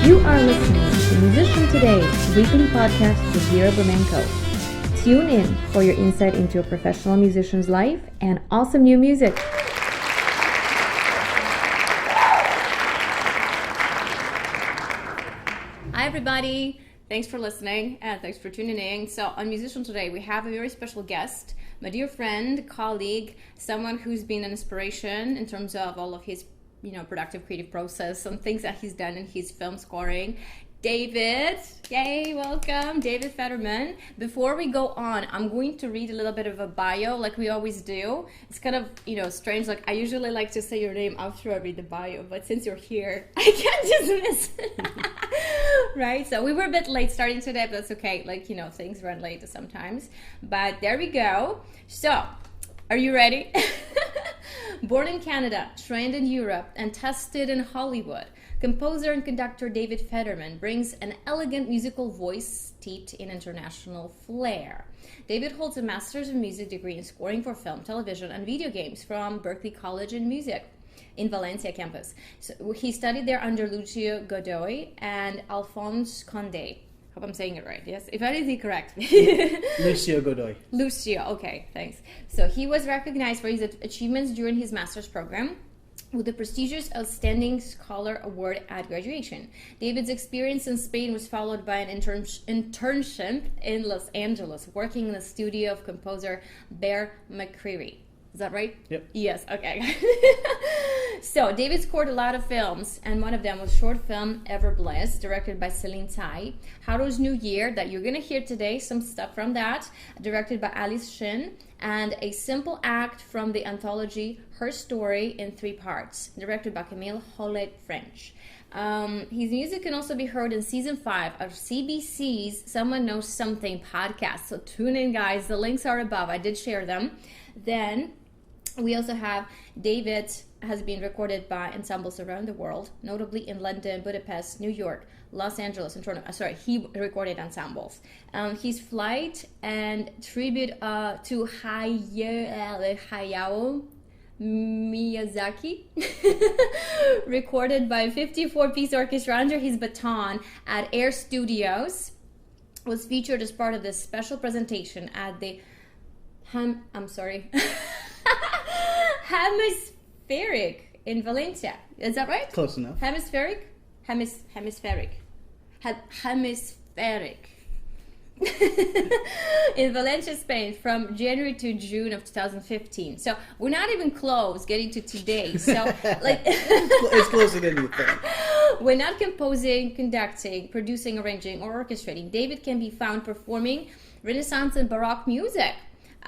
You are listening to Musician Today, weekly podcast with Youre. Tune in for your insight into a professional musician's life and awesome new music. Hi everybody, thanks for listening and thanks for tuning in. So on Musician Today, we have a very special guest, my dear friend, colleague, someone who's been an inspiration in terms of all of his productive creative process, some things that he's done in his film scoring. David, yay, welcome, David Federman. Before we go on, I'm going to read a little bit of a bio like we always do. It's kind of, strange. Like I usually like to say your name after I read the bio, but since you're here, I can't just miss it. Right? So we were a bit late starting today, but that's okay. Things run late sometimes. But there we go. So, are you ready? Born in Canada, trained in Europe, and tested in Hollywood, composer and conductor David Federman brings an elegant musical voice steeped in international flair. David holds a Master's of Music degree in scoring for film, television, and video games from Berklee College in Music in Valencia Campus. So he studied there under Lucio Godoy and Alfons Conde. Hope I'm saying it right, yes? If I did it correct. Lucio Godoy. Lucio, okay, thanks. So he was recognized for his achievements during his master's program with the prestigious Outstanding Scholar Award at graduation. David's experience in Spain was followed by an internship in Los Angeles, working in the studio of composer Bear McCreary. Is that right? Yep. Yes, okay. So, David scored a lot of films, and one of them was short film Ever Blessed, directed by Celine Tai. Haro's New Year, that you're going to hear today, some stuff from that, directed by Alice Shin, and A Simple Act from the anthology Her Story in 3 parts, directed by Camille Hollet French. His music can also be heard in season 5 of CBC's Someone Knows Something podcast. So tune in, guys. The links are above. I did share them. Then we also have David has been recorded by ensembles around the world, notably in London, Budapest, New York, Los Angeles, and Toronto. He recorded ensembles. His flight and tribute to Hayao Miyazaki, recorded by 54-piece orchestra under his baton at Air Studios, was featured as part of this special presentation at the Hemispheric in Valencia. Is that right? Close enough. Hemispheric. In Valencia, Spain, from January to June of 2015. So we're not even close getting to today. So It's closer than you think. We're not composing, conducting, producing, arranging, or orchestrating. David can be found performing Renaissance and Baroque music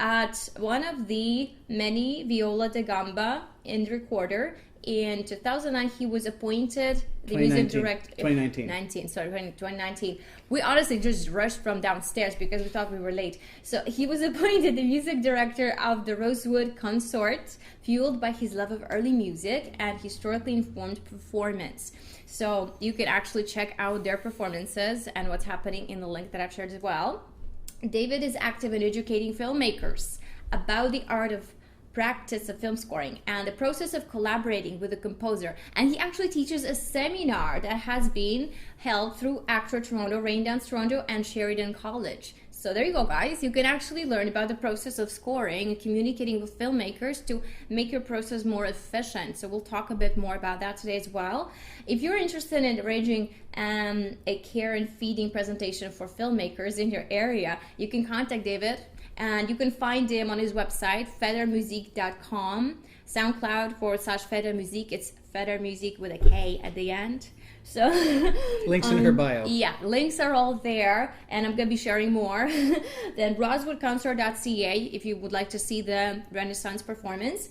at one of the many Viola da Gamba in recorder. In 2009, he was appointed the music director. 2019. We honestly just rushed from downstairs because we thought we were late. So he was appointed the music director of the Rosewood Consort, fueled by his love of early music and historically informed performance. So you can actually check out their performances and what's happening in the link that I've shared as well. David is active in educating filmmakers about the art of practice of film scoring and the process of collaborating with a composer. And he actually teaches a seminar that has been held through Actor Toronto, Raindance Toronto, and Sheridan College. So there you go, guys. You can actually learn about the process of scoring and communicating with filmmakers to make your process more efficient. So we'll talk a bit more about that today as well. If you're interested in arranging a care and feeding presentation for filmmakers in your area, you can contact David. And you can find him on his website, federmusic.com, SoundCloud/FederMusic. It's FederMusic with a K at the end. So links in her bio. Yeah, links are all there, and I'm going to be sharing more. Then rosewoodconsort.ca if you would like to see the Renaissance performance.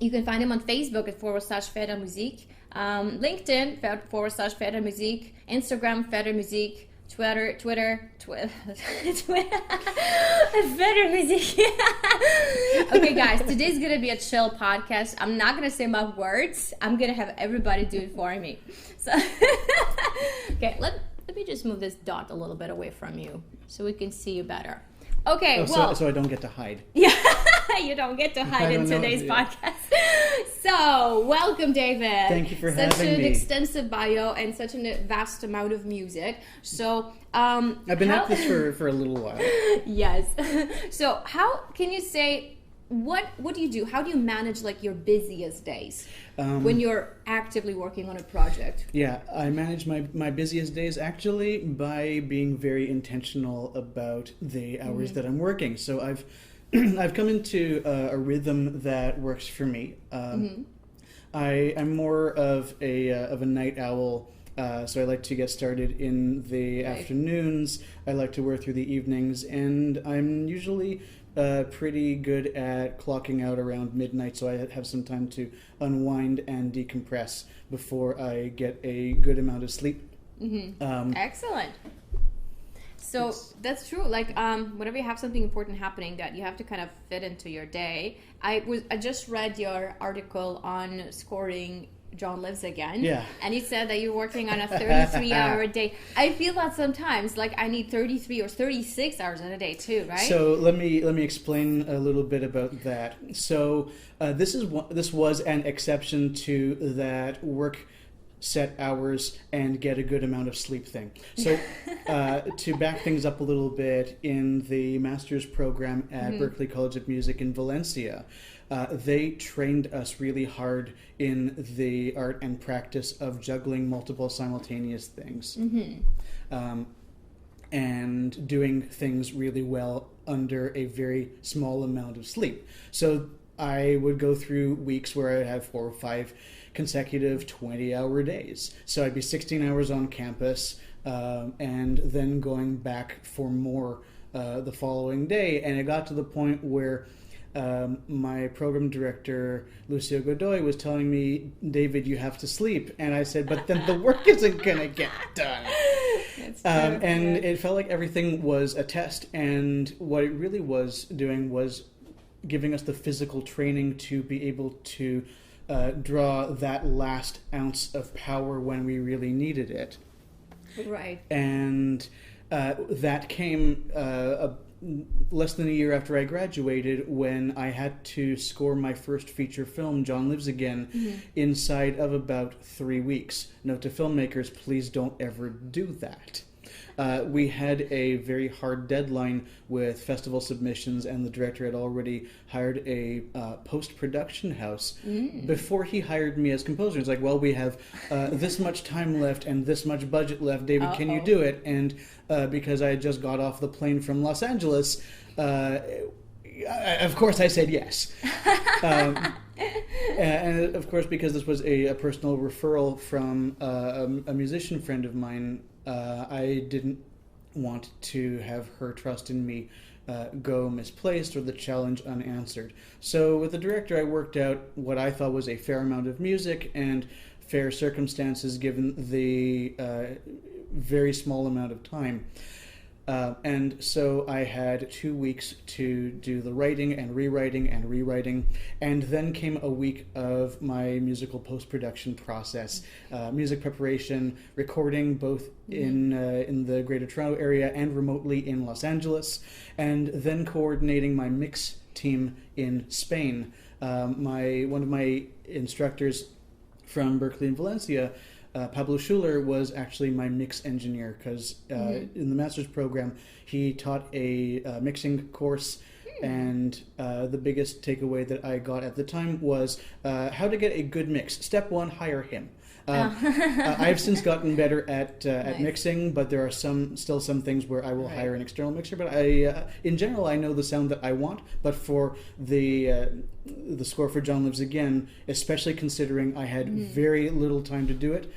You can find him on Facebook at /FederMusic, LinkedIn /FederMusic, Instagram FederMusic, Twitter, Better music. Okay, guys, today's gonna be a chill podcast. I'm not gonna say my words. I'm gonna have everybody do it for me. So, okay, let me just move this dot a little bit away from you so we can see you better. Okay, so I don't get to hide. Yeah, You don't get to I hide in don't know, today's yeah. podcast. So, welcome, David. Thank you for such having an me. extensive bio and such a vast amount of music. So, I've been at this for a little while. yes. So, how can you say what do you do? How do you manage like your busiest days when you're actively working on a project? Yeah, I manage my busiest days actually by being very intentional about the hours that I'm working. So I've I've come into a rhythm that works for me. I'm more of a night owl. So I like to get started in the afternoons. I like to work through the evenings, and I'm usually pretty good at clocking out around midnight, so I have some time to unwind and decompress before I get a good amount of sleep. Excellent. So that's true. Like, whenever you have something important happening that you have to kind of fit into your day. I just read your article on scoring John Lives Again. Yeah. And you said that you're working on a 33-hour day. I feel that sometimes, like, I need 33 or 36 hours in a day too, right? So let me explain a little bit about that. So this was an exception to that work set hours and get a good amount of sleep thing. So to back things up a little bit, in the master's program at Berklee College of Music in Valencia, they trained us really hard in the art and practice of juggling multiple simultaneous things. And doing things really well under a very small amount of sleep. So I would go through weeks where I'd have 4 or 5 consecutive 20-hour days. So I'd be 16 hours on campus and then going back for more the following day. And it got to the point where my program director, Lucio Godoy, was telling me, David, you have to sleep. And I said, but then the work isn't going to get done. And it felt like everything was a test. And what it really was doing was giving us the physical training to be able to draw that last ounce of power when we really needed it. Right. And that came less than a year after I graduated, when I had to score my first feature film, John Lives Again, inside of about 3 weeks. Note to filmmakers, please don't ever do that. We had a very hard deadline with festival submissions, and the director had already hired a post-production house before he hired me as composer. It's like, well, we have this much time left and this much budget left. David, can you do it? And because I had just got off the plane from Los Angeles, of course I said yes. And of course, because this was a personal referral from a musician friend of mine, I didn't want to have her trust in me go misplaced or the challenge unanswered. So with the director, I worked out what I thought was a fair amount of music and fair circumstances given the very small amount of time. And so I had 2 weeks to do the writing and rewriting, and then came a week of my musical post-production process, music preparation, recording both in the Greater Toronto area and remotely in Los Angeles, and then coordinating my mix team in Spain. One of my instructors from Berklee in Valencia, Pablo Schuler, was actually my mix engineer, because in the master's program he taught a mixing course, and the biggest takeaway that I got at the time was how to get a good mix. Step 1, hire him. I've since gotten better at mixing, but there are still some things where I will hire an external mixer. But in general, I know the sound that I want. But for the score for John Lives Again, especially considering I had very little time to do it,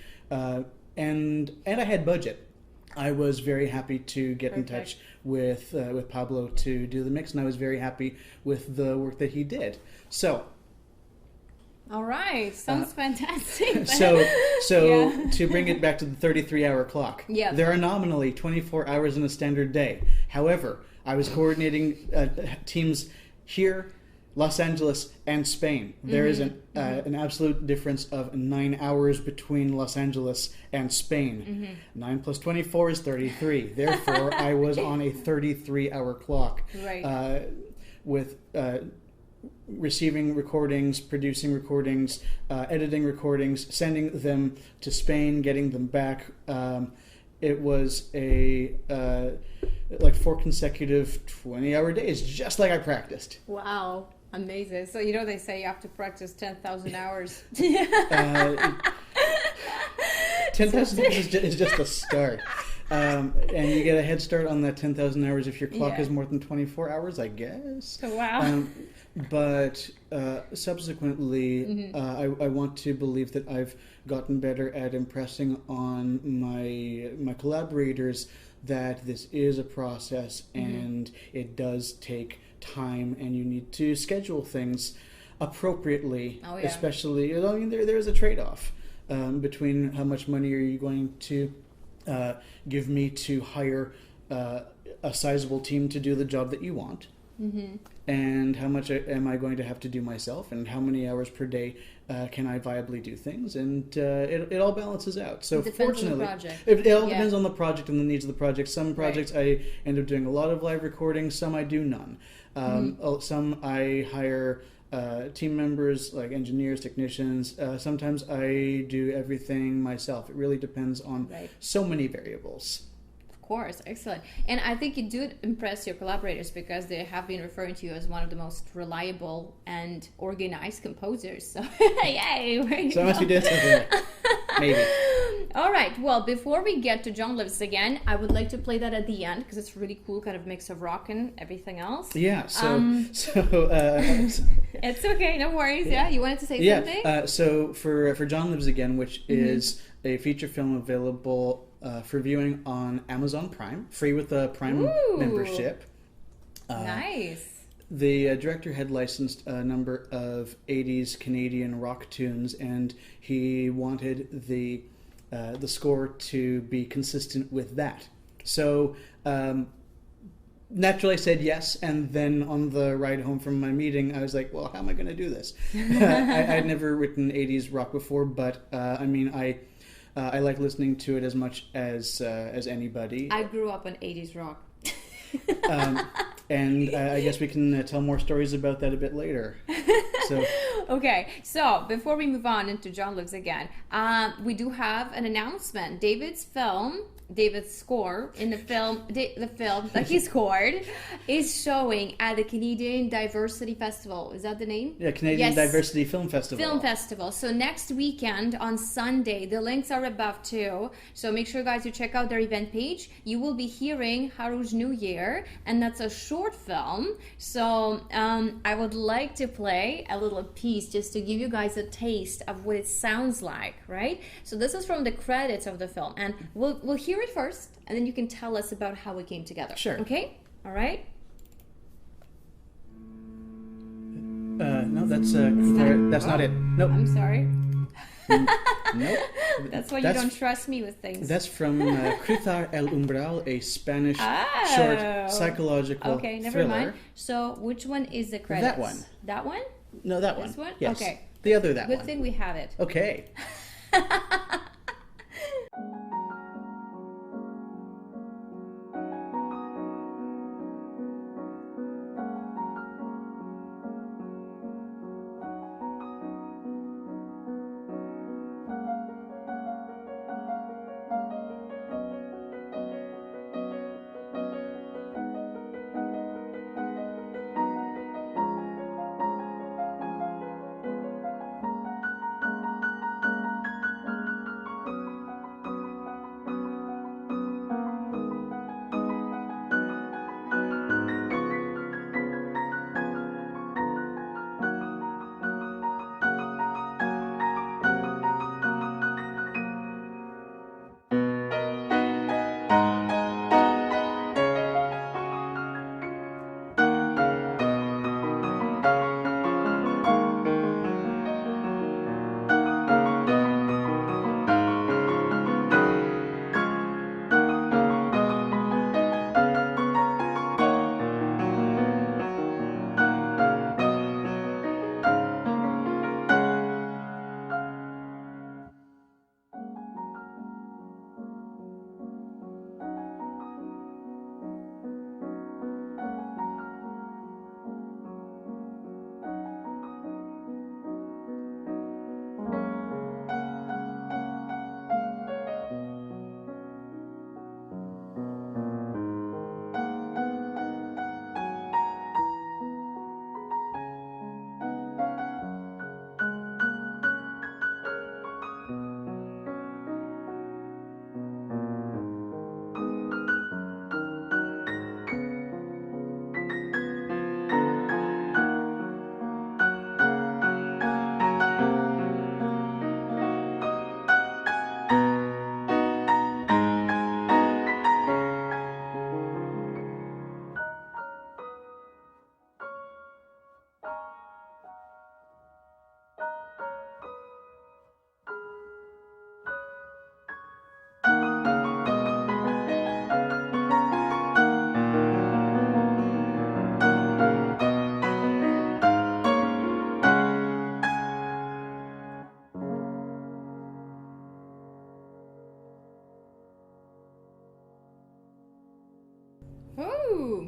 and I had budget, I was very happy to get in touch with Pablo to do the mix, and I was very happy with the work that he did. So. All right, sounds fantastic. So to bring it back to the 33-hour clock, there are nominally 24 hours in a standard day. However, I was coordinating teams here, Los Angeles, and Spain. There is an absolute difference of 9 hours between Los Angeles and Spain. 9 plus 24 is 33. Therefore, I was on a 33-hour clock with receiving recordings, producing recordings, editing recordings, sending them to Spain, getting them back. It was a like 4 consecutive 20-hour days, just like I practiced. Wow. Amazing. So, you know, they say you have to practice 10,000 hours. 10,000 hours is just a start. And you get a head start on that 10,000 hours if your clock is more than 24 hours, I guess. Wow. But subsequently, I want to believe that I've gotten better at impressing on my collaborators that this is a process and it does take time, and you need to schedule things appropriately. Especially, I mean, there is a trade-off between how much money are you going to give me to hire a sizable team to do the job that you want, and how much am I going to have to do myself, and how many hours per day can I viably do things, and it all balances out. So fortunately, it all depends on the project and the needs of the project. Some projects I end up doing a lot of live recording, some I do none. Some I hire team members like engineers, technicians. Sometimes I do everything myself. It really depends on so many variables. Of course, excellent. And I think you do impress your collaborators because they have been referring to you as one of the most reliable and organized composers. So, yay! So I must be doing something right. Maybe. All right. Well, before we get to John Lives Again, I would like to play that at the end because it's really cool, kind of mix of rock and everything else. Yeah. It's okay. No worries. Yeah. You wanted to say something? So for John Lives Again, which is a feature film available for viewing on Amazon Prime, free with a Prime membership. Nice. The director had licensed a number of 80s Canadian rock tunes, and he wanted the score to be consistent with that. So naturally I said yes, and then on the ride home from my meeting I was like, well, how am I going to do this? I'd never written 80s rock before, but I mean, I like listening to it as much as anybody. I grew up on 80s rock. And I guess we can tell more stories about that a bit later. So. Okay, so before we move on into John Lives Again, we do have an announcement. David's score in the film that he scored is showing at the Canadian Diversity Festival. Is that the name? Yeah, Canadian Diversity Film Festival. So next weekend on Sunday, the links are above too. So make sure, guys, you check out their event page. You will be hearing Haru's New Year, and that's a short film. So I would like to play a little piece just to give you guys a taste of what it sounds like, right? So this is from the credits of the film, and we'll hear it first, and then you can tell us about how it came together. Sure. Okay? All right? No, that's not it. Nope. I'm sorry. Nope. That's why you don't trust me with things. That's from Cruzar el Umbral, a Spanish short psychological Okay, never thriller. mind. So which one is the credits? That one. That one? No, that one. This one? Yes. Okay. The other that one. Good thing we have it. Okay.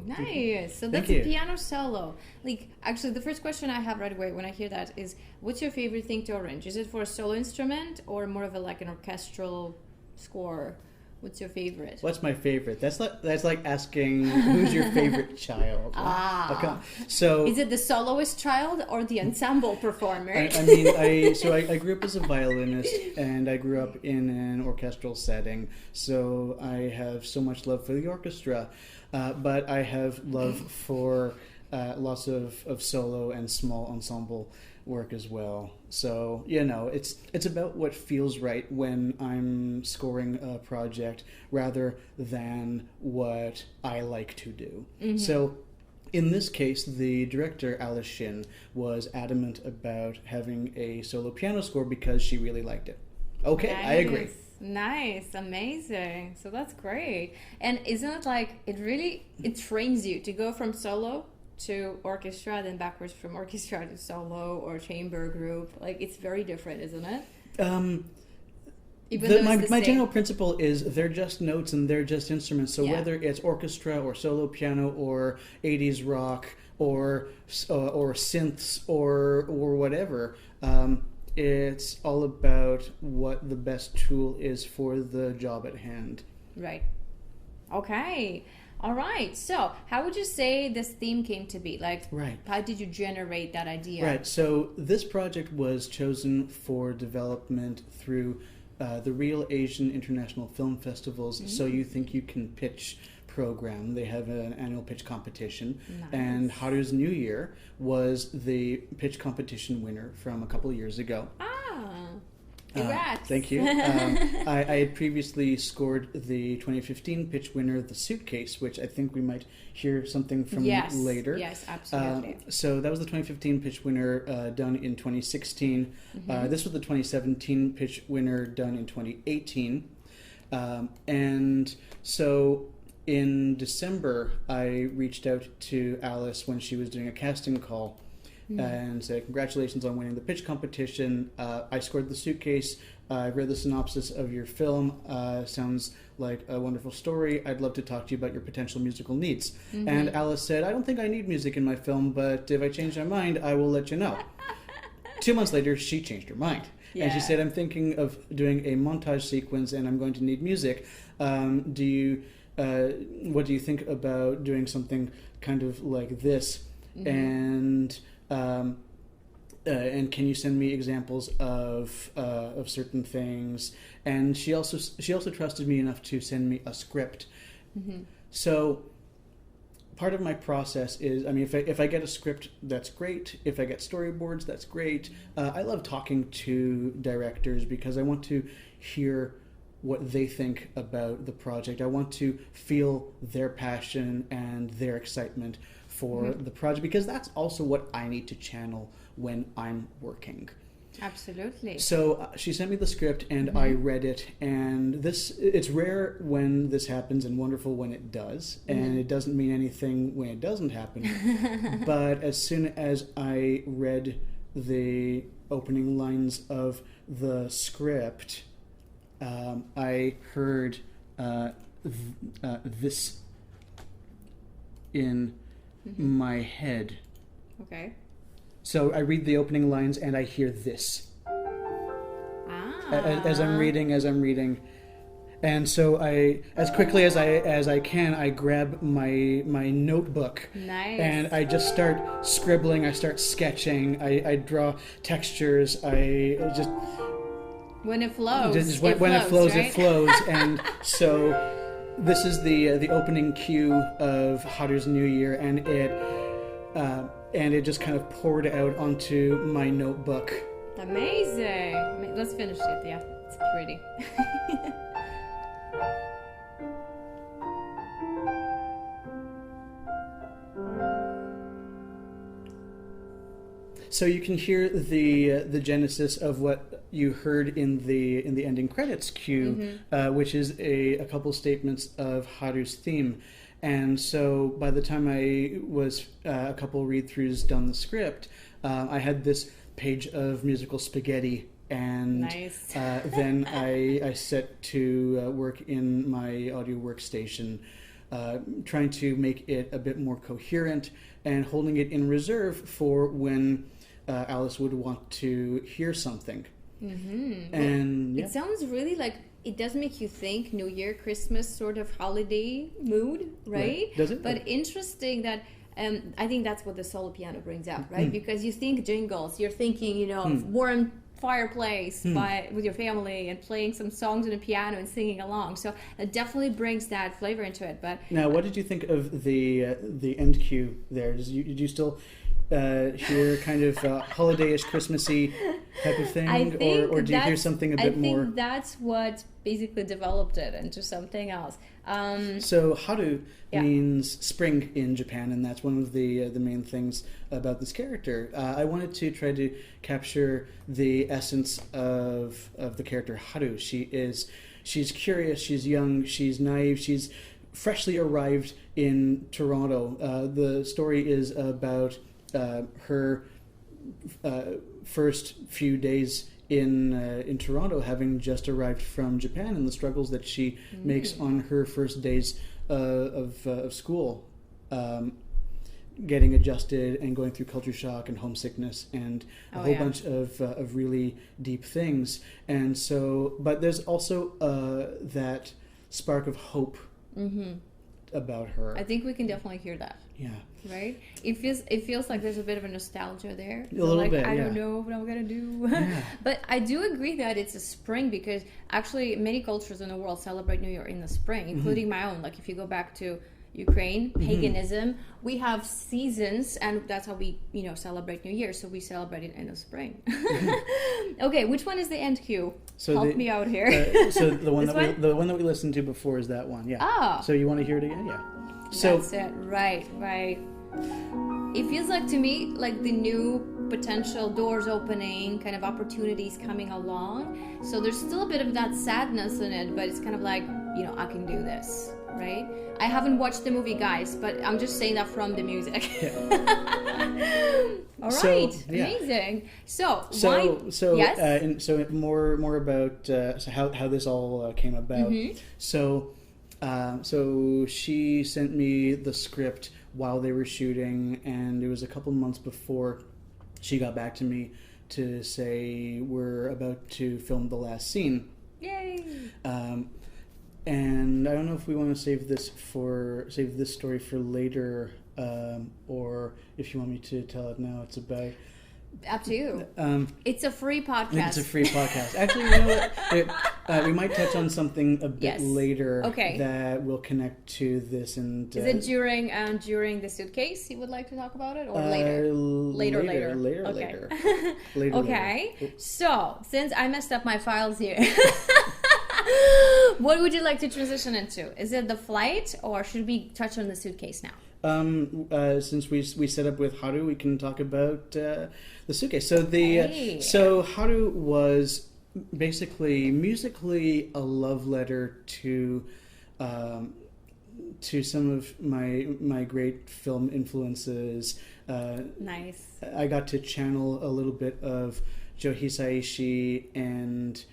Nice. So that's Thank a you. piano solo. Like, actually, the first question I have right away when I hear that is, what's your favorite thing to arrange? Is it for a solo instrument or more of a like an orchestral score? What's your favorite? What's my favorite? That's like asking who's your favorite child. Okay. So Is it the soloist child or the ensemble performer? I grew up as a violinist, and I grew up in an orchestral setting. So I have so much love for the orchestra, but I have love for lots of solo and small ensemble work as well. So it's about what feels right when I'm scoring a project rather than what I like to do. Mm-hmm. So in this case, the director, Alice Shin, was adamant about having a solo piano score because she really liked it. Okay, Nice. I agree. Nice, amazing. So that's great. And isn't it like it trains you to go from solo to orchestra, then backwards from orchestra to solo or chamber group? Like, it's very different, isn't it? Even though it's the My same. general principle is they're just notes and they're just instruments. So Yeah. whether it's orchestra or solo piano or 80s rock or synths or whatever, it's all about what the best tool is for the job at hand. Right. Okay. All right. So, how would you say this theme came to be? Like, Right. how did you generate that idea? Right. So this project was chosen for development through the Real Asian International Film Festivals. Mm-hmm. So You Think You Can Pitch program. They have an annual pitch competition. Nice. And Haru's New Year was the pitch competition winner from a couple of years ago. Congrats. Thank you. I had previously scored the 2015 pitch winner, The Suitcase, which I think we might hear something from later. Yes, absolutely. So that was the 2015 pitch winner done in 2016. This was the 2017 pitch winner done in 2018. And so in December, I reached out to Alice when she was doing a casting call and said, congratulations on winning the pitch competition. I scored The Suitcase. I read the synopsis of your film. Sounds like a wonderful story. I'd love to talk to you about your potential musical needs. And Alice said, I don't think I need music in my film, but if I change my mind, I will let you know. 2 months later, she changed her mind. And she said, I'm thinking of doing a montage sequence and I'm going to need music. What do you think about doing something kind of like this? And can you send me examples of certain things? And she also trusted me enough to send me a script. So part of my process is, if I get a script, that's great. If I get storyboards, that's great. I love talking to directors because I want to hear what they think about the project. I want to feel their passion and their excitement for the project, because that's also what I need to channel when I'm working. Absolutely. So she sent me the script and I read it, and it's rare when this happens and wonderful when it does, and it doesn't mean anything when it doesn't happen. But as soon as I read the opening lines of the script, I heard this in my head. Okay. So I read the opening lines and I hear this as I'm reading, and so I, as quickly as I can, I grab my notebook. Nice. And I just start scribbling. I start sketching. I draw textures. I just when it flows, when it flows, right? it flows. And so this is the opening cue of Haru's New Year, and it just kind of poured out onto my notebook. Amazing. Let's finish it. Yeah, it's pretty. So you can hear the genesis of what you heard in the ending credits cue, which is a couple statements of Haru's theme. And so by the time I was a couple read-throughs done the script, I had this page of musical spaghetti, and Nice. then I set to work in my audio workstation trying to make it a bit more coherent and holding it in reserve for when Alice would want to hear something. And it sounds really like it does make you think New Year, Christmas sort of holiday mood, right? Does it? But interesting that I think that's what the solo piano brings out, right? Because you think Jingles, you're thinking, warm fireplace with your family and playing some songs on the piano and singing along. So it definitely brings that flavor into it. But now, what did you think of the end cue there? Did you still hear kind of holiday-ish, Christmassy type of thing, or do you hear something a bit more? I think that's what basically developed it into something else. So haru means spring in Japan, and that's one of the main things about this character. I wanted to try to capture the essence of the character Haru. She's curious, she's young, she's naive, she's freshly arrived in Toronto. The story is about her first few days in Toronto, having just arrived from Japan, and the struggles that she makes on her first days of school, getting adjusted and going through culture shock and homesickness and a whole bunch of really deep things. And so, but there's also that spark of hope about her. I think we can definitely hear that. Yeah. Right? It feels like there's a bit of a nostalgia there. A little bit, I don't know what I'm going to do. Yeah. But I do agree that it's a spring because actually many cultures in the world celebrate New Year in the spring, including my own. Like if you go back to Ukraine, paganism, we have seasons and that's how we, celebrate New Year. So we celebrate it in the spring. Okay, which one is the end cue? So Help me out here. So the one the one that we listened to before is that one. Yeah. Oh. So you want to hear it again? Yeah. So that's it. Right. It feels like to me like the new potential doors opening, kind of opportunities coming along. So there's still a bit of that sadness in it, but it's kind of like, I can do this, right? I haven't watched the movie, guys, but I'm just saying that from the music. Yeah. All right, amazing. So more about how this all came about. So she sent me the script while they were shooting, and it was a couple months before she got back to me to say we're about to film the last scene. Yay! And I don't know if we want to save this story for later, or if you want me to tell it now. It's about. Up to you. It's a free podcast. It's a free podcast. Actually, you know what? We might touch on something a bit later that will connect to this. And is it during the Suitcase you would like to talk about it, or later? Later. Okay. So, since I messed up my files here, what would you like to transition into? Is it the flight, or should we touch on the Suitcase now? Since we set up with Haru, we can talk about the Suitcase. So Haru was basically musically a love letter to some of my great film influences. Nice. I got to channel a little bit of Joe Hisaishi and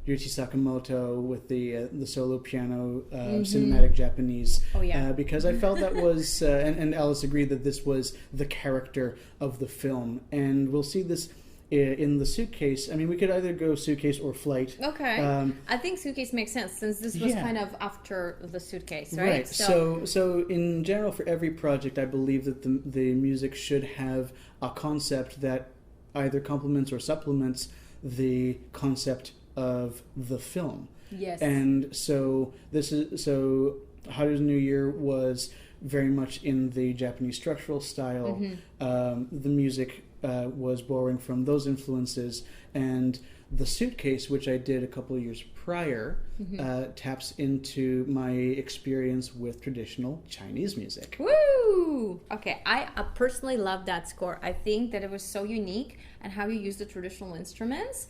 Ryuichi Sakamoto with the solo piano, cinematic Japanese. Oh, yeah. Because I felt that was, and Alice agreed that this was the character of the film. And we'll see this in the Suitcase. I mean, we could either go Suitcase or Flight. Okay. I think Suitcase makes sense since this was kind of after the Suitcase, right? Right. So in general, for every project, I believe that the music should have a concept that either complements or supplements the concept of the film. Yes. And so Haru's New Year was very much in the Japanese structural style. The music was borrowing from those influences, and the Suitcase, which I did a couple of years prior, taps into my experience with traditional Chinese music. Woo! Okay, I personally love that score. I think that it was so unique and how you use the traditional instruments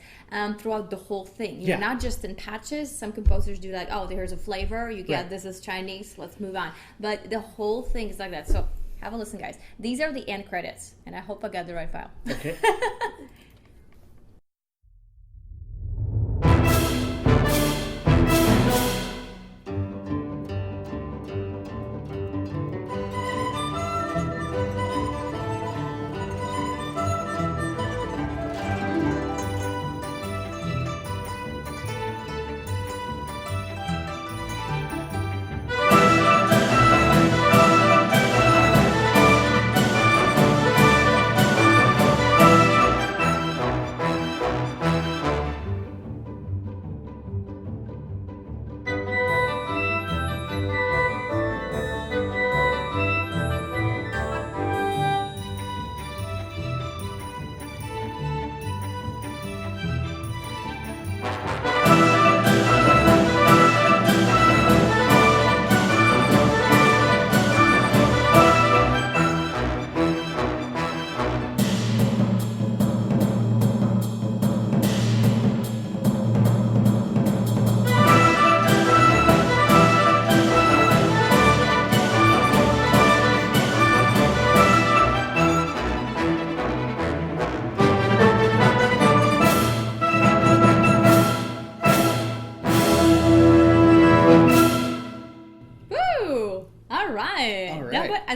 throughout the whole thing. You're not just in patches. Some composers do like, oh, here's a flavor. You get this is Chinese. Let's move on. But the whole thing is like that. So have a listen, guys. These are the end credits, and I hope I got the right file. Okay.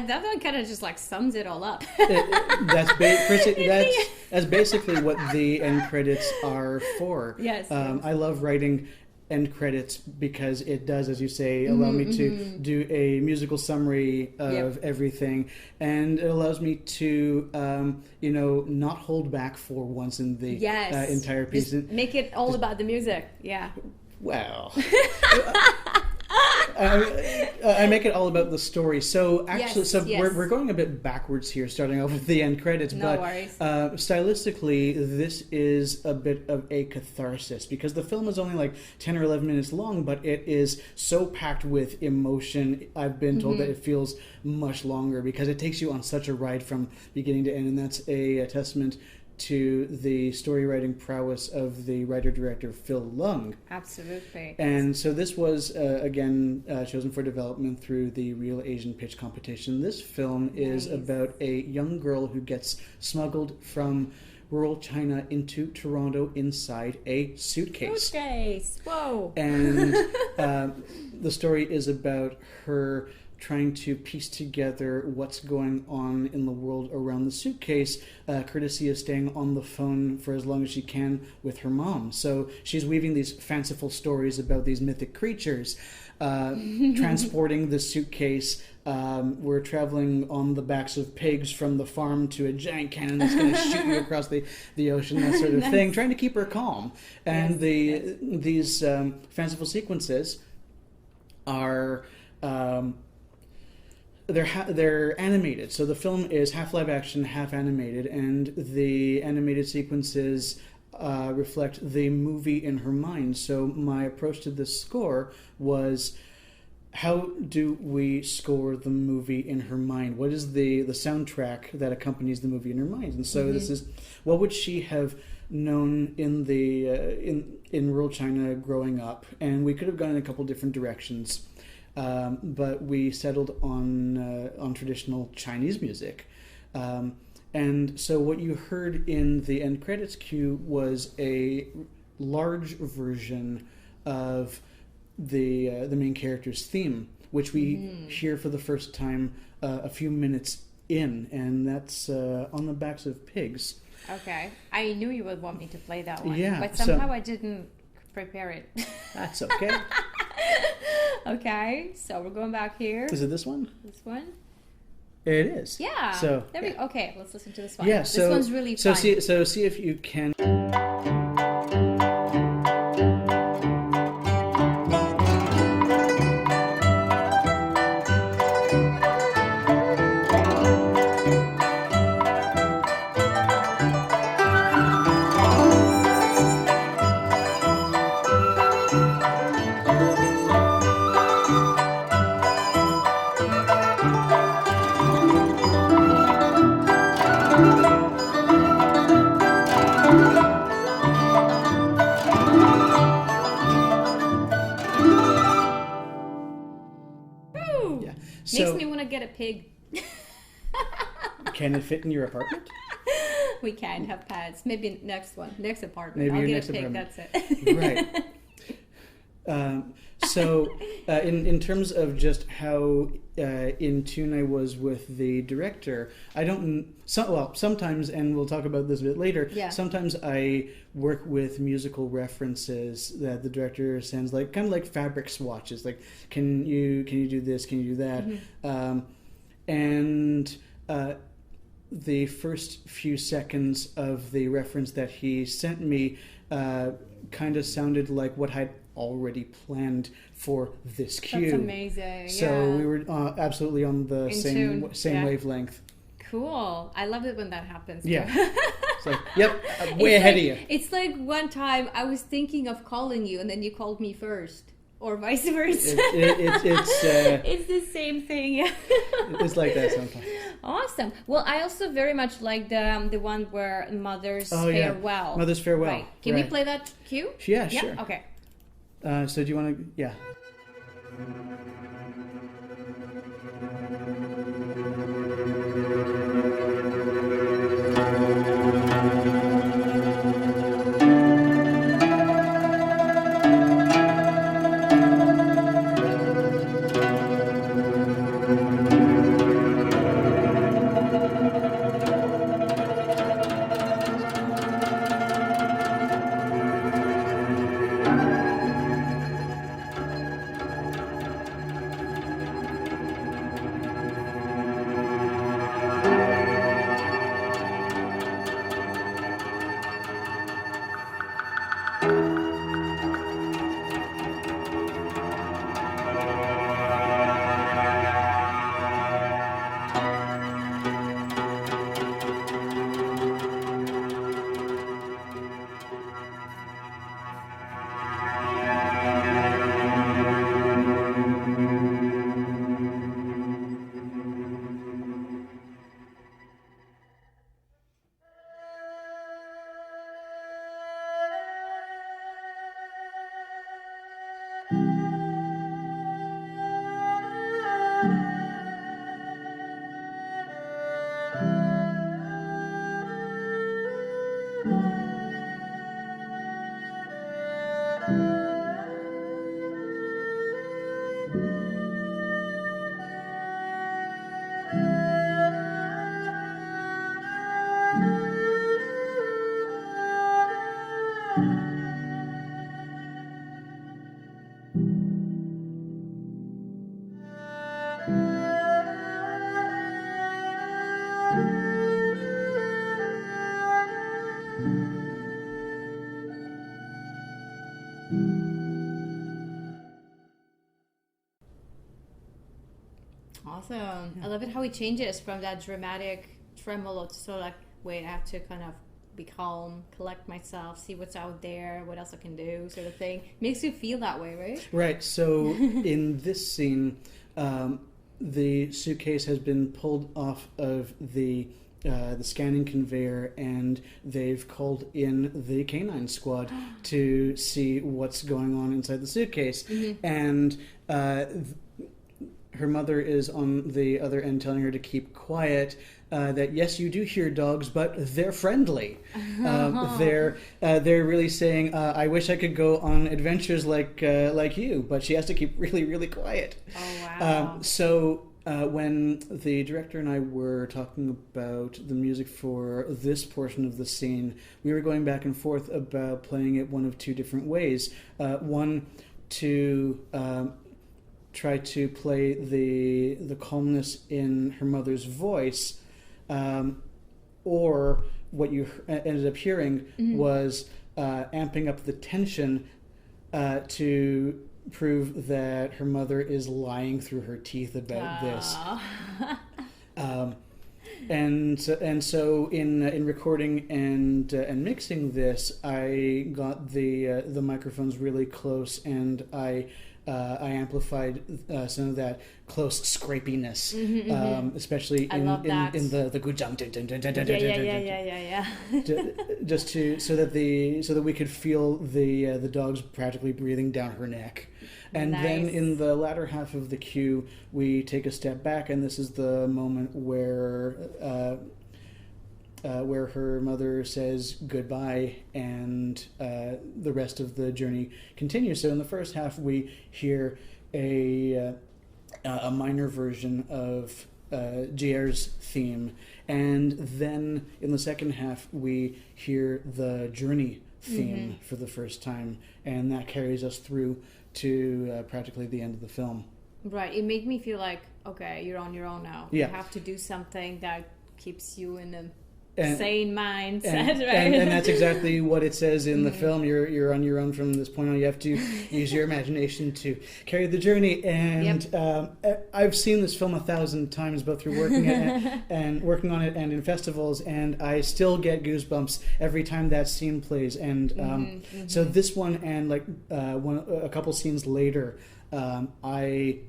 that one kind of just like sums it all up. That's basically what the end credits are for. Yes. I love writing end credits because it does, as you say, allow me to do a musical summary of everything, and it allows me to not hold back for once in the entire piece. Just make it all about the music. Yeah. Well, I make it all about the story. So actually, we're going a bit backwards here, starting off with the end credits. No but worries. Stylistically, this is a bit of a catharsis because the film is only like 10 or 11 minutes long, but it is so packed with emotion. I've been told that it feels much longer because it takes you on such a ride from beginning to end, and that's a testament to the story writing prowess of the writer-director Phil Lung. Absolutely. And so this was, again, chosen for development through the Real Asian Pitch Competition. This film is about a young girl who gets smuggled from rural China into Toronto inside a suitcase. Suitcase! Whoa! And the story is about her trying to piece together what's going on in the world around the suitcase, courtesy of staying on the phone for as long as she can with her mom. So she's weaving these fanciful stories about these mythic creatures, transporting the suitcase. We're traveling on the backs of pigs from the farm to a giant cannon that's going to shoot you across the ocean, that sort of thing, trying to keep her calm. And these fanciful sequences are... They're animated, so the film is half live action, half animated, and the animated sequences reflect the movie in her mind. So my approach to this score was, how do we score the movie in her mind? What is the soundtrack that accompanies the movie in her mind? And so this is, what would she have known in the in rural China growing up? And we could have gone in a couple different directions. But we settled on traditional Chinese music. And so what you heard in the end credits cue was a large version of the main character's theme, which we hear for the first time a few minutes in, and that's on the backs of pigs. Okay. I knew you would want me to play that one, but so, somehow I didn't prepare it. That's okay. Okay, so we're going back here. Is it this one? This one? It is. Yeah. So okay, let's listen to this one. Yeah. This one's really fun. So see if you can. Makes me want to get a pig. Can it fit in your apartment? We can have pets. Maybe next apartment. Maybe I'll your get next a pig. apartment. That's it. Right. So in terms of just how in tune I was with the director, sometimes, and we'll talk about this a bit later, sometimes I work with musical references that the director sends, like kind of like fabric swatches, like can you do this, can you do that, and the first few seconds of the reference that he sent me kind of sounded like what I'd already planned for this cue. That's amazing. So we were absolutely on the same wavelength. Cool. I love it when that happens. Yeah. It's like, yep, I'm way ahead of you. It's like one time I was thinking of calling you and then you called me first. Or vice versa. It's the same thing. It's like that sometimes. Awesome. Well, I also very much like the one where Mother's Farewell. Mother's Farewell. Right. Can we play that cue? Yeah, sure. Okay. So do you want to... Yeah. Awesome. I love it how it changes from that dramatic tremolo to sort of like, wait, I have to kind of be calm, collect myself, see what's out there, what else I can do, sort of thing. Makes you feel that way, right? Right. So in this scene, the suitcase has been pulled off of the scanning conveyor, and they've called in the canine squad to see what's going on inside the suitcase. Mm-hmm. And her mother is on the other end telling her to keep quiet, that yes, you do hear dogs, but they're friendly. They're really saying, I wish I could go on adventures like you, but she has to keep really, really quiet. Oh, wow. So when the director and I were talking about the music for this portion of the scene, we were going back and forth about playing it one of two different ways. One, to try to play the calmness in her mother's voice, or what you ended up hearing was amping up the tension to prove that her mother is lying through her teeth about this. And so in recording and mixing this, I got the microphones really close, and I amplified some of that close scrapiness, especially in the good jump. Yeah. Just so that we could feel the dogs practically breathing down her neck. And then in the latter half of the cue, we take a step back, and this is the moment where her mother says goodbye, and the rest of the journey continues. So in the first half, we hear a minor version of Joure's theme, and then in the second half, we hear the journey theme for the first time, and that carries us through to practically the end of the film. Right. It made me feel like, okay, you're on your own now. Yeah. You have to do something that keeps you in a sane mindset, right? And that's exactly what it says in the film. You're on your own from this point on. You have to use your imagination to carry the journey. And I've seen this film 1,000 times, both through working on it and in festivals, and I still get goosebumps every time that scene plays. And so this one, and a couple scenes later, I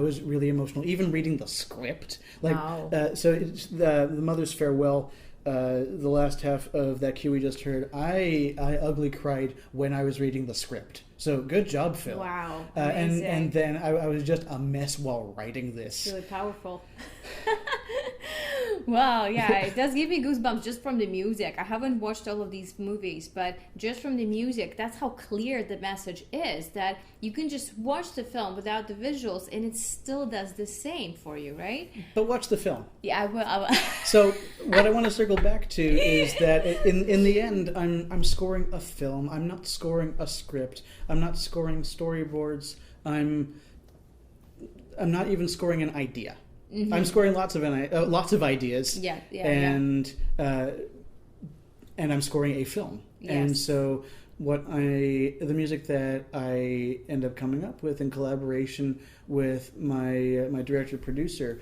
was really emotional, even reading the script. So it's the mother's farewell, the last half of that cue we just heard. I ugly cried when I was reading the script. So good job, Phil. Wow, and then I was just a mess while writing this. Really powerful. Wow, yeah, it does give me goosebumps just from the music. I haven't watched all of these movies, but just from the music, that's how clear the message is, that you can just watch the film without the visuals and it still does the same for you, right? But watch the film. Yeah, I will. So what I want to circle back to is that in the end, I'm scoring a film. I'm not scoring a script. I'm not scoring storyboards. I'm not even scoring an idea. I'm scoring lots of ideas. And I'm scoring a film. Yes. And so the music that I end up coming up with in collaboration with my director producer,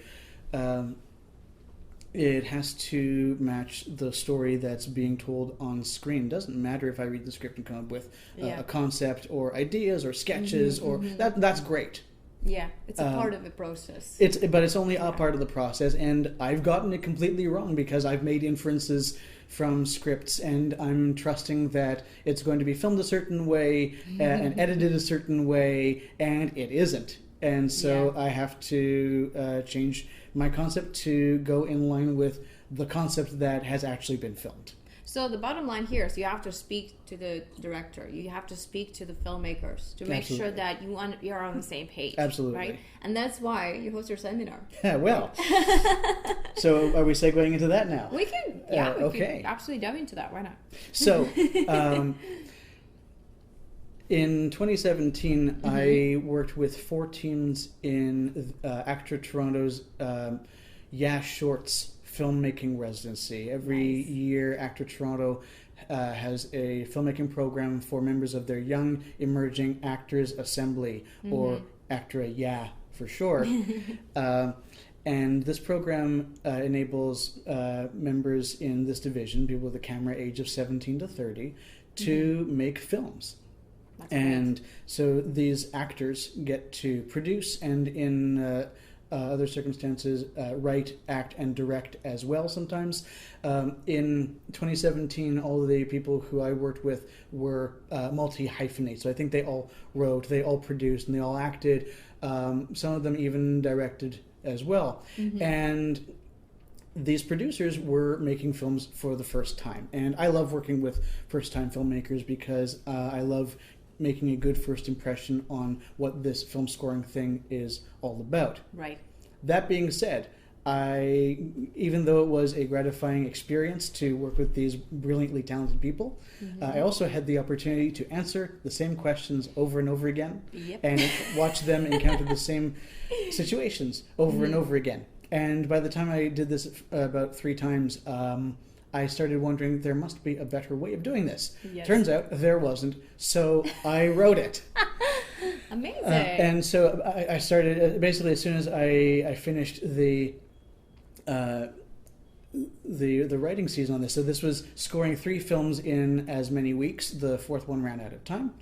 it has to match the story that's being told on screen. It doesn't matter if I read the script and come up with a concept or ideas or sketches that's great. Yeah, it's a part of the process. But it's only a part of the process, and I've gotten it completely wrong because I've made inferences from scripts, and I'm trusting that it's going to be filmed a certain way and edited a certain way, and it isn't. And so I have to change my concept to go in line with the concept that has actually been filmed. So the bottom line here is you have to speak to the director. You have to speak to the filmmakers to make sure that you're on the same page. Absolutely. Right? And that's why you host your seminar. Yeah, well. So are we segueing into that now? We can. Yeah, we can absolutely dive into that. Why not? So in 2017, I worked with 4 teams in Actor Toronto's Shorts filmmaking residency. Every year, Actor Toronto has a filmmaking program for members of their Young Emerging Actors Assembly, or ACTRA, yeah, for sure. And this program enables members in this division, people with a camera age of 17 to 30, to make films. That's and great. so these actors get to produce and in other circumstances write, act, and direct as well sometimes. In 2017, all of the people who I worked with were multi-hyphenate. So I think they all wrote, they all produced, and they all acted. Some of them even directed as well. And these producers were making films for the first time. And I love working with first-time filmmakers because I love making a good first impression on what this film scoring thing is all about. Right. That being said, even though it was a gratifying experience to work with these brilliantly talented people, I also had the opportunity to answer the same questions over and over again, and watch them encounter the same situations over and over again. And by the time I did this about 3 times, I started wondering there must be a better way of doing this. Yes. Turns out there wasn't, so I wrote it. Amazing. And so I started basically as soon as I finished the writing season on this. So this was scoring 3 films in as many weeks. The 4th one ran out of time.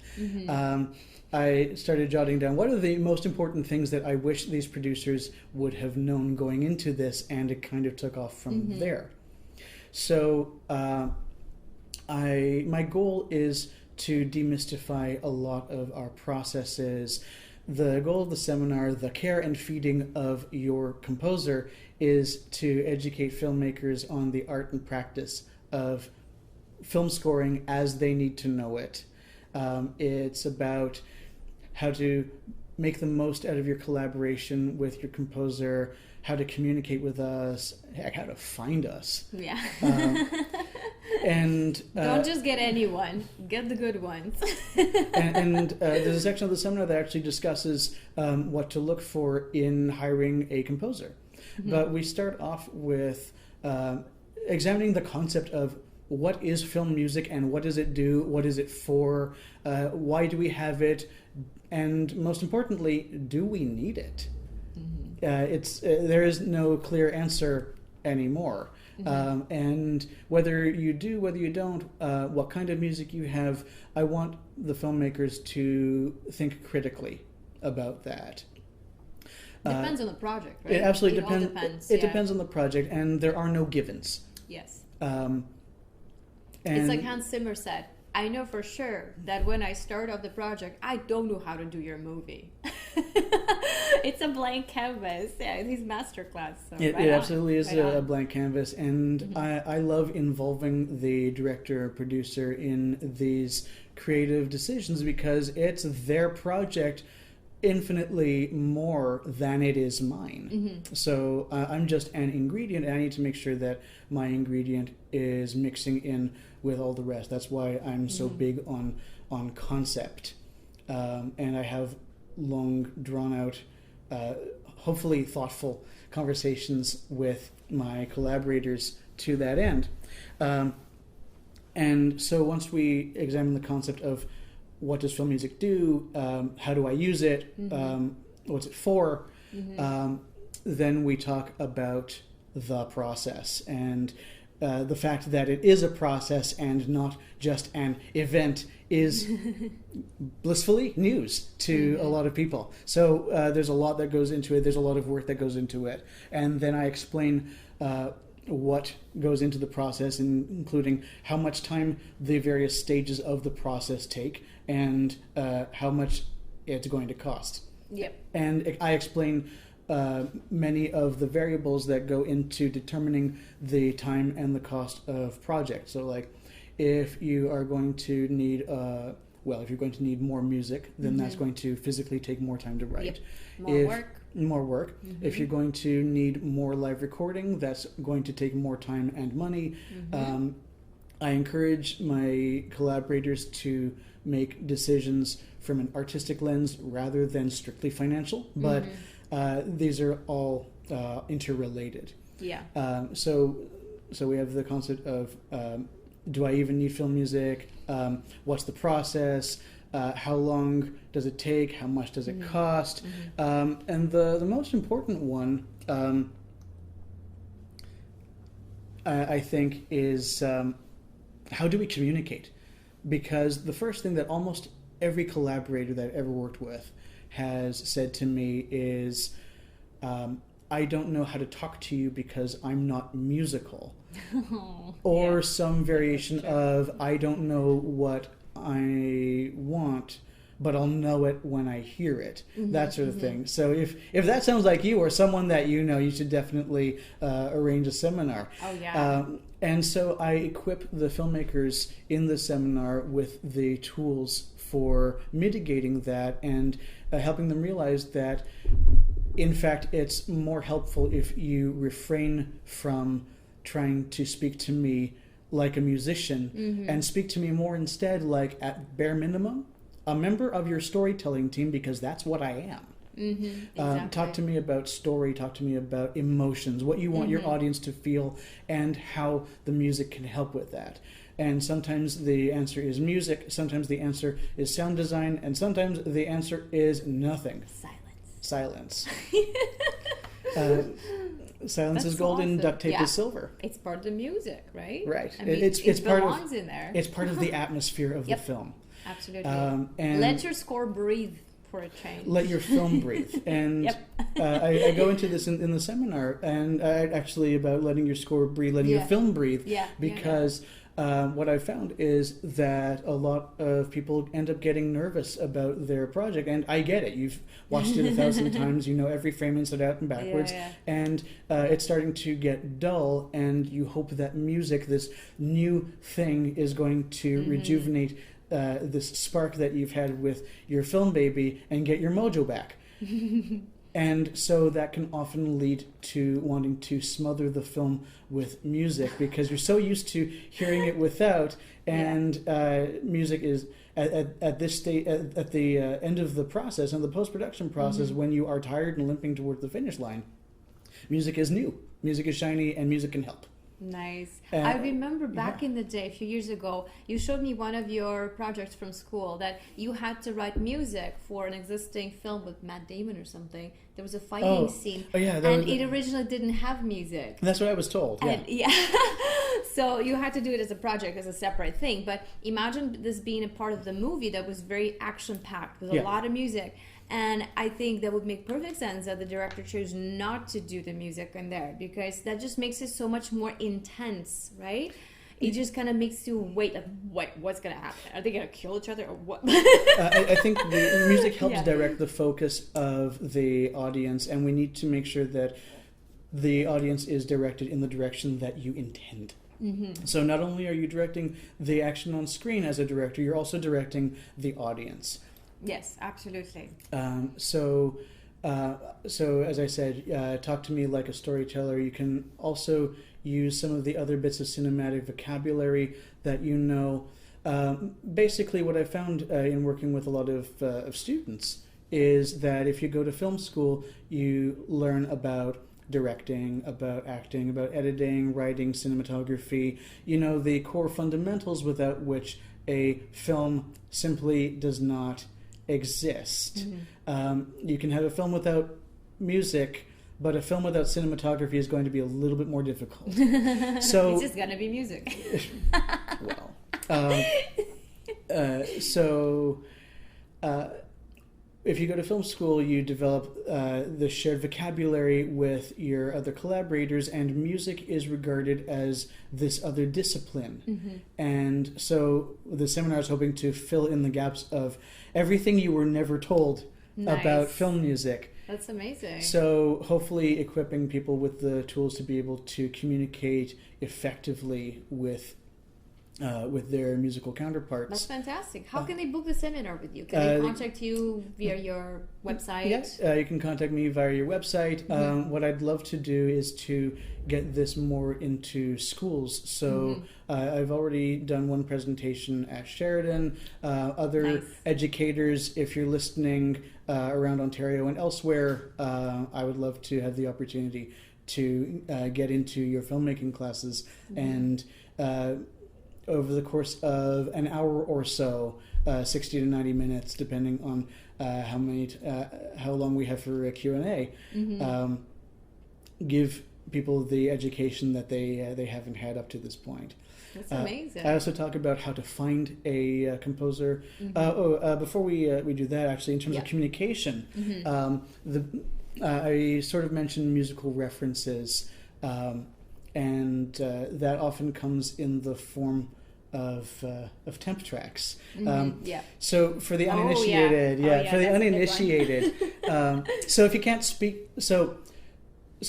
I started jotting down what are the most important things that I wish these producers would have known going into this, and it kind of took off from there. So my goal is to demystify a lot of our processes. The goal of the seminar, the care and feeding of your composer, is to educate filmmakers on the art and practice of film scoring as they need to know it. It's about how to make the most out of your collaboration with your composer, how to communicate with us, heck, how to find us. Yeah. And don't just get anyone, get the good ones. and there's a section of the seminar that actually discusses what to look for in hiring a composer. But we start off with examining the concept of what is film music and what does it do, what is it for, why do we have it, and most importantly, do we need it? There is no clear answer anymore. And whether you do, whether you don't, what kind of music you have, I want the filmmakers to think critically about that. Depends on the project, right? It absolutely all depends. yeah. It depends on the project, and there are no givens. Yes. And It's like Hans Zimmer said, I know for sure that when I start off the project, I don't know how to do your movie. It's a blank canvas. Yeah, he's Masterclass. So it absolutely is a blank canvas, and I love involving the director or producer in these creative decisions because it's their project infinitely more than it is mine. So I'm just an ingredient, and I need to make sure that my ingredient is mixing in with all the rest. That's why I'm so big on concept, and I have long drawn out, hopefully thoughtful conversations with my collaborators to that end. And so once we examine the concept of what does film music do, how do I use it, what's it for, then we talk about the process and the fact that it is a process and not just an event is blissfully news to a lot of people. So there's a lot that goes into it. There's a lot of work that goes into it. And then I explain what goes into the process, including how much time the various stages of the process take and how much it's going to cost. Yep. And I explain many of the variables that go into determining the time and the cost of projects. So like if you are going to need if you're going to need more music, then that's going to physically take more time to write. Yep. More work. If you're going to need more live recording, that's going to take more time and money. I encourage my collaborators to make decisions from an artistic lens rather than strictly financial, but these are all interrelated. Yeah. So we have the concept of do I even need film music? What's the process? How long does it take? How much does it cost? And the most important one, I think, is how do we communicate? Because the first thing that almost every collaborator that I've ever worked with has said to me is, I don't know how to talk to you because I'm not musical. Or some variation of, I don't know what I want, but I'll know it when I hear it. That sort of thing. So if that sounds like you or someone that you know, you should definitely arrange a seminar. Oh, yeah. And so I equip the filmmakers in the seminar with the tools for mitigating that and helping them realize that, in fact, it's more helpful if you refrain from trying to speak to me like a musician and speak to me more instead like, at bare minimum, a member of your storytelling team, because that's what I am. Exactly. Talk to me about story, talk to me about emotions, what you want your audience to feel, and how the music can help with that. And sometimes the answer is music, sometimes the answer is sound design, and sometimes the answer is nothing. Silence. Silence is golden, awesome. duct tape is silver. It's part of the music, right? Right. I mean, It belongs in there. It's part of the atmosphere of the film. Absolutely. And let your score breathe for a change. Let your film breathe. And I go into this in the seminar, and actually about letting your score breathe, letting your film breathe. Because what I found is that a lot of people end up getting nervous about their project, and I get it. You've watched it 1,000 times, you know every frame inside out and backwards, and it's starting to get dull, and you hope that music, this new thing, is going to rejuvenate this spark that you've had with your film baby and get your mojo back. And so that can often lead to wanting to smother the film with music because you're so used to hearing it without, and music is at this state, at the end of the process, and the post-production process, when you are tired and limping towards the finish line, music is new, music is shiny, and music can help. Nice. I remember back in the day, a few years ago, you showed me one of your projects from school that you had to write music for an existing film with Matt Damon or something. There was a fighting scene. And it originally didn't have music. That's what I was told. And, so you had to do it as a project, as a separate thing. But imagine this being a part of the movie that was very action-packed with a lot of music. And I think that would make perfect sense that the director chose not to do the music in there, because that just makes it so much more intense, right? It just kind of makes you wait, like, what's going to happen? Are they going to kill each other or what? I think the music helps direct the focus of the audience, and we need to make sure that the audience is directed in the direction that you intend. So not only are you directing the action on screen as a director, you're also directing the audience. Yes, absolutely. So as I said, talk to me like a storyteller. You can also use some of the other bits of cinematic vocabulary that you know. Basically, what I found in working with a lot of students is that if you go to film school, you learn about directing, about acting, about editing, writing, cinematography, you know, the core fundamentals without which a film simply does not exist. You can have a film without music, but a film without cinematography is going to be a little bit more difficult. So it's just gonna be music. If you go to film school, you develop the shared vocabulary with your other collaborators, and music is regarded as this other discipline. And so the seminar is hoping to fill in the gaps of everything you were never told about film music. That's amazing. So hopefully equipping people with the tools to be able to communicate effectively with their musical counterparts. That's fantastic. How can they book the seminar with you? Can they contact you via your website? Yes, you can contact me via your website. What I'd love to do is to get this more into schools. So I've already done one presentation at Sheridan. Other educators, if you're listening around Ontario and elsewhere, I would love to have the opportunity to get into your filmmaking classes and over the course of an hour or so, 60 to 90 minutes, depending on how long we have for a Q&A, give people the education that they haven't had up to this point. That's amazing. I also talk about how to find a composer. Before we do that, actually, in terms of communication, I sort of mentioned musical references, and that often comes in the form of temp tracks. So for the uninitiated, uninitiated, so if you can't speak, so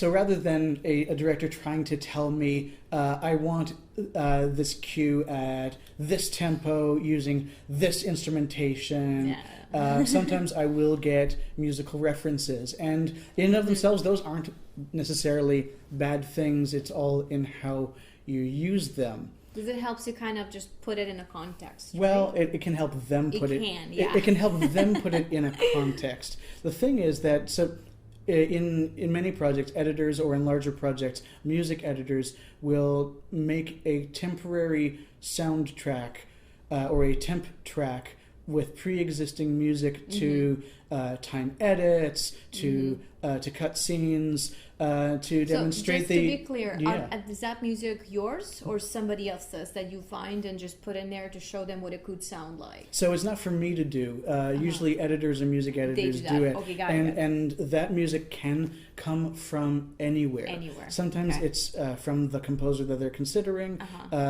rather than a director trying to tell me, I want this cue at this tempo using this instrumentation, sometimes I will get musical references. And in and of themselves, those aren't necessarily bad things. It's all in how you use them. Because it helps you kind of just put it in a context. Well, right? it can help them put it. It can help them put it in a context. The thing is that in many projects, editors, or in larger projects, music editors will make a temporary soundtrack or a temp track with pre-existing music to time edits, to cut scenes, to demonstrate just to be clear, is that music yours or somebody else's that you find and just put in there to show them what it could sound like? So it's not for me to do. Usually editors and music editors do it. Okay, got it. And that music can come from anywhere. Sometimes it's from the composer that they're considering.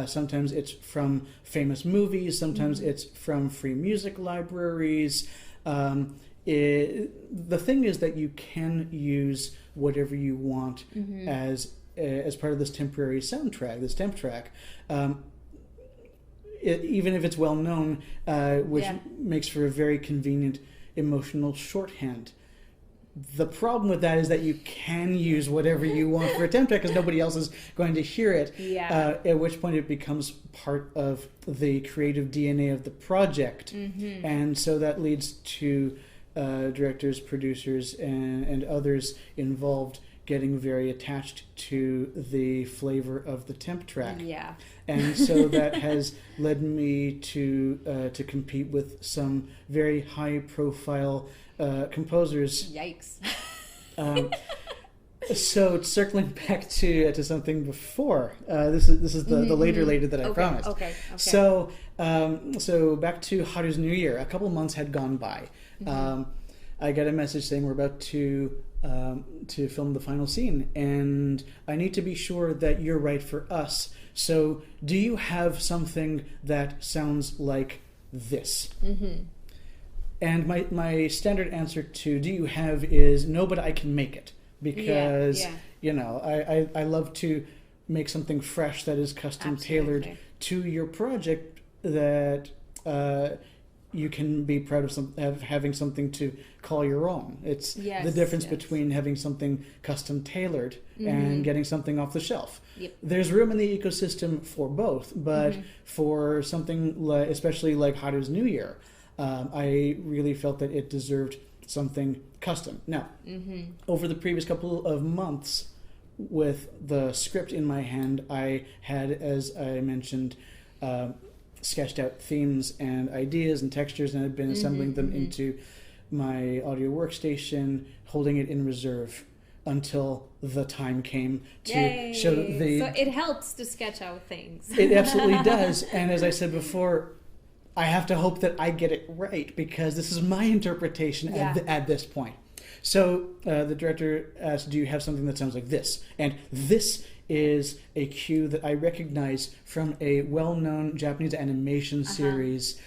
Sometimes it's from famous movies. Sometimes it's from free music libraries. The thing is that you can use whatever you want as part of this temporary soundtrack, this temp track, even if it's well known, which makes for a very convenient emotional shorthand. The problem with that is that you can use whatever you want for a temp track because nobody else is going to hear it, at which point it becomes part of the creative DNA of the project. And so that leads to directors, producers, and others involved getting very attached to the flavor of the temp track. And so that has led me to compete with some very high-profile composers. Yikes! So circling back to something before, this is the later that I promised. Okay. So back to Haru's New Year. A couple months had gone by. I got a message saying we're about to film the final scene, and I need to be sure that you're right for us. So, do you have something that sounds like this? And my standard answer to "do you have" is no, but I can make it because I love to make something fresh that is custom tailored to your project that. You can be proud of having something to call your own. It's the difference between having something custom tailored and getting something off the shelf. There's room in the ecosystem for both, but for something especially like Haru's New Year, I really felt that it deserved something custom. Now, over the previous couple of months, with the script in my hand, I had, as I mentioned, sketched out themes and ideas and textures, and I've been assembling them into my audio workstation, holding it in reserve until the time came to show the... So it helps to sketch out things. It absolutely does. And as I said before, I have to hope that I get it right because this is my interpretation at this point. So the director asked, do you have something that sounds like this? And this is a cue that I recognize from a well-known Japanese animation series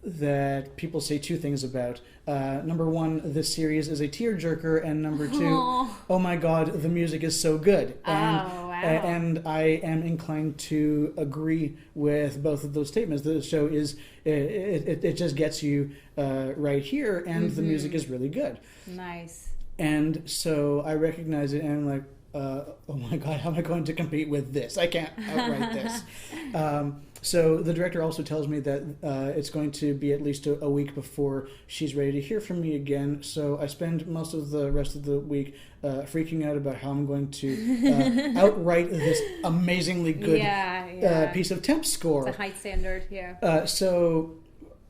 that people say two things about. Number one, this series is a tearjerker, and number two, oh my god, the music is so good. And I am inclined to agree with both of those statements. The show is, it just gets you right here, and the music is really good. Nice. And so I recognize it, and I'm like, oh my god, how am I going to compete with this? I can't outright this. So the director also tells me that it's going to be at least a week before she's ready to hear from me again. So I spend most of the rest of the week freaking out about how I'm going to outright this amazingly good piece of temp score. It's a high standard, yeah. So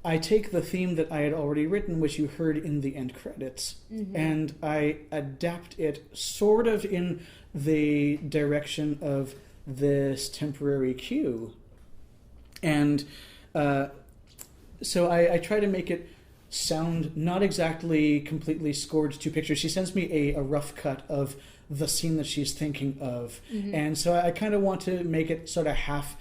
I take the theme that I had already written, which you heard in the end credits, and I adapt it sort of in the direction of this temporary cue. And so I try to make it sound not exactly completely scored to picture. She sends me a rough cut of the scene that she's thinking of. And so I kind of want to make it sort of half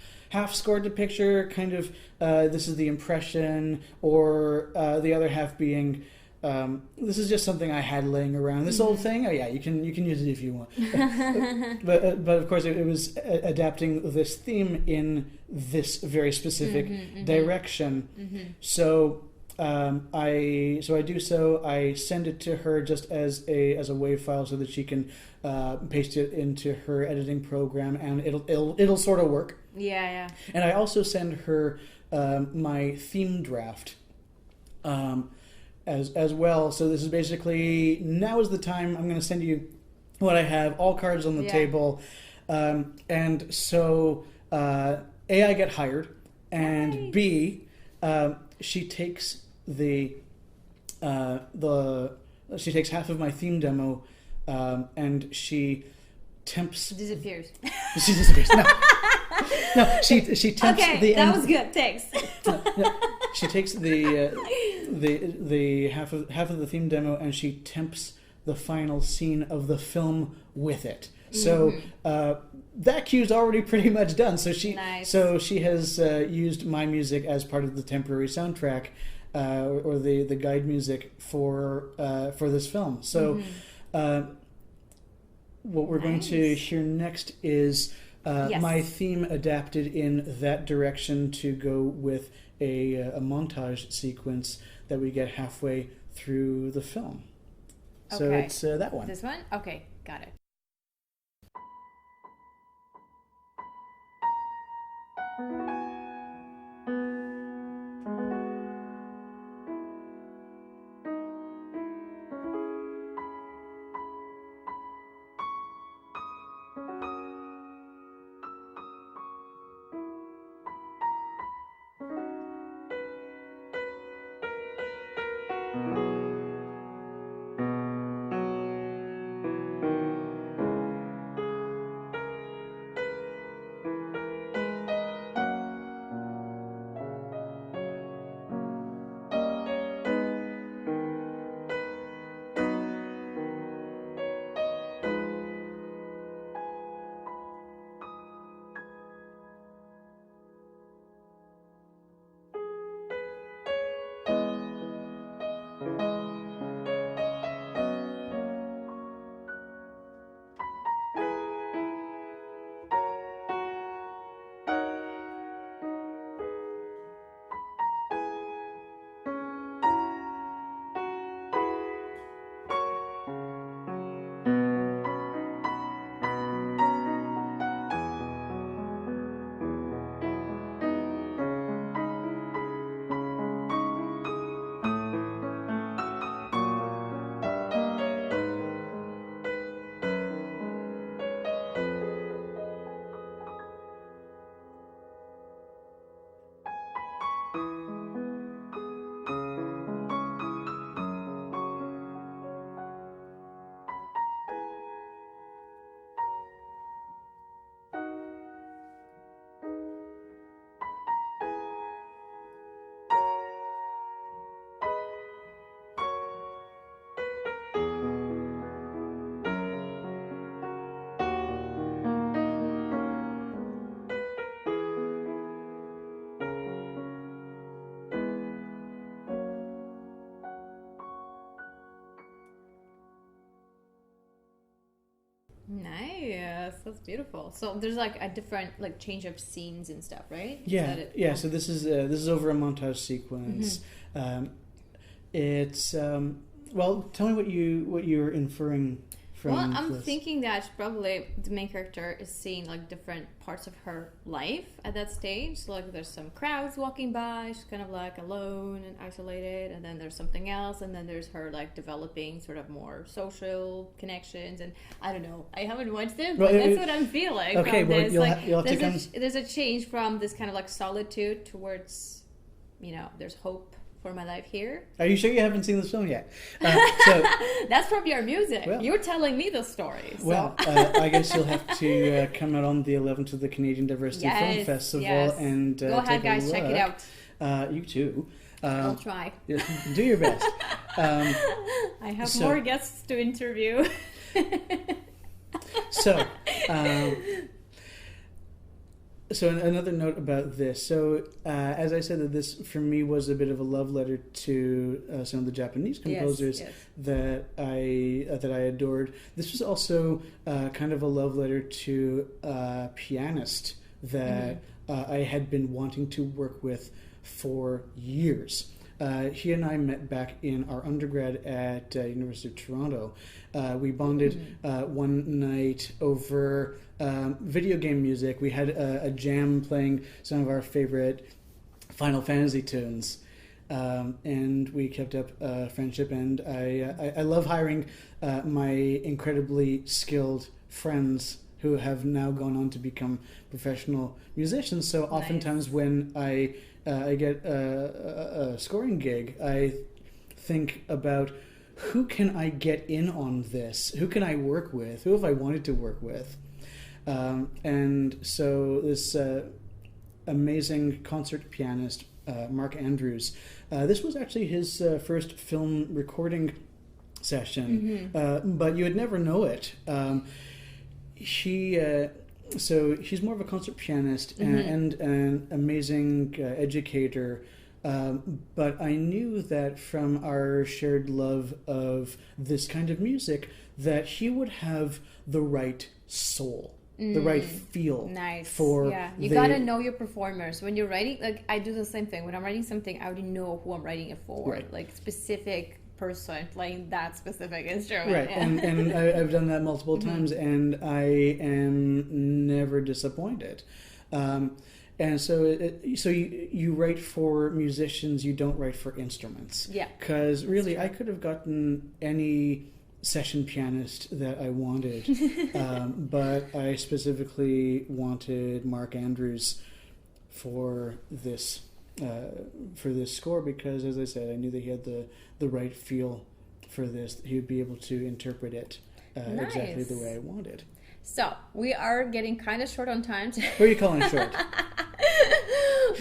scored to picture, kind of this is the impression, or the other half being this is just something I had laying around. This old thing, oh yeah, you can use it if you want. but of course it was adapting this theme in this very specific direction. So I do so. I send it to her just as a WAV file so that she can paste it into her editing program, and it'll sort of work. Yeah. And I also send her my theme draft. As well. So this is basically, now is the time. I'm going to send you what I have, all cards on the table. And so A, I get hired, and B, she takes she takes half of my theme demo, and she temps. Disappears. She disappears. No, she temps the end. That was good. Thanks. No, she takes the half of the theme demo, and she temps the final scene of the film with it. So that cue's already pretty much done. So she has used my music as part of the temporary soundtrack or the guide music for this film. So what we're going to hear next is my theme adapted in that direction to go with a montage sequence that we get halfway through the film. So it's that one. This one? Okay, got it. Nice, that's beautiful. So there's like a different like change of scenes and stuff, right? Yeah. So this is over a montage sequence. It's well, tell me what you're inferring from Well, I'm this. thinking that probably the main character is seeing like different parts of her life at that stage. So, like there's some crowds walking by, she's kind of like alone and isolated, and then there's something else, and then there's her like developing sort of more social connections, and I don't know. I haven't watched it, but that's what I'm feeling. Okay, from well, this. you'll Like, have to come. there's a change from this kind of like solitude towards, there's hope for my life here. Are you sure you haven't seen this film yet? So That's from your music. Well- You're telling me the story. So. Well, I guess you'll have to come out on the 11th to the Canadian Diversity Film Festival and go ahead, take a guys, check it look. out. You too. I'll try. Do your best. I have more guests to interview. So another note about this. So as I said, that this for me was a bit of a love letter to some of the Japanese composers that I adored. This was also kind of a love letter to a pianist that I had been wanting to work with for years. He and I met back in our undergrad at University of Toronto. We bonded one night over video game music. We had a jam playing some of our favorite Final Fantasy tunes. And we kept up friendship, and I love hiring my incredibly skilled friends who have now gone on to become professional musicians. So oftentimes when I get a scoring gig, I think about who can I get in on this? Who can I work with? Who have I wanted to work with? And so this amazing concert pianist, Mark Andrews, this was actually his first film recording session, but you would never know it. So he's more of a concert pianist and an amazing educator. But I knew that from our shared love of this kind of music that he would have the right soul, the right feel for you gotta know your performers. When you're writing, like I do the same thing. When I'm writing something, I already know who I'm writing it for. Right. Like specific person playing that specific instrument. Right, and I've done that multiple times, and I am never disappointed. And so, you write for musicians, you don't write for instruments. Yeah. Because really, I could have gotten any session pianist that I wanted, but I specifically wanted Mark Andrews for this score because, as I said, I knew that he had the right feel for this. He would be able to interpret it exactly the way I wanted. So we are getting kind of short on time. What are you calling short?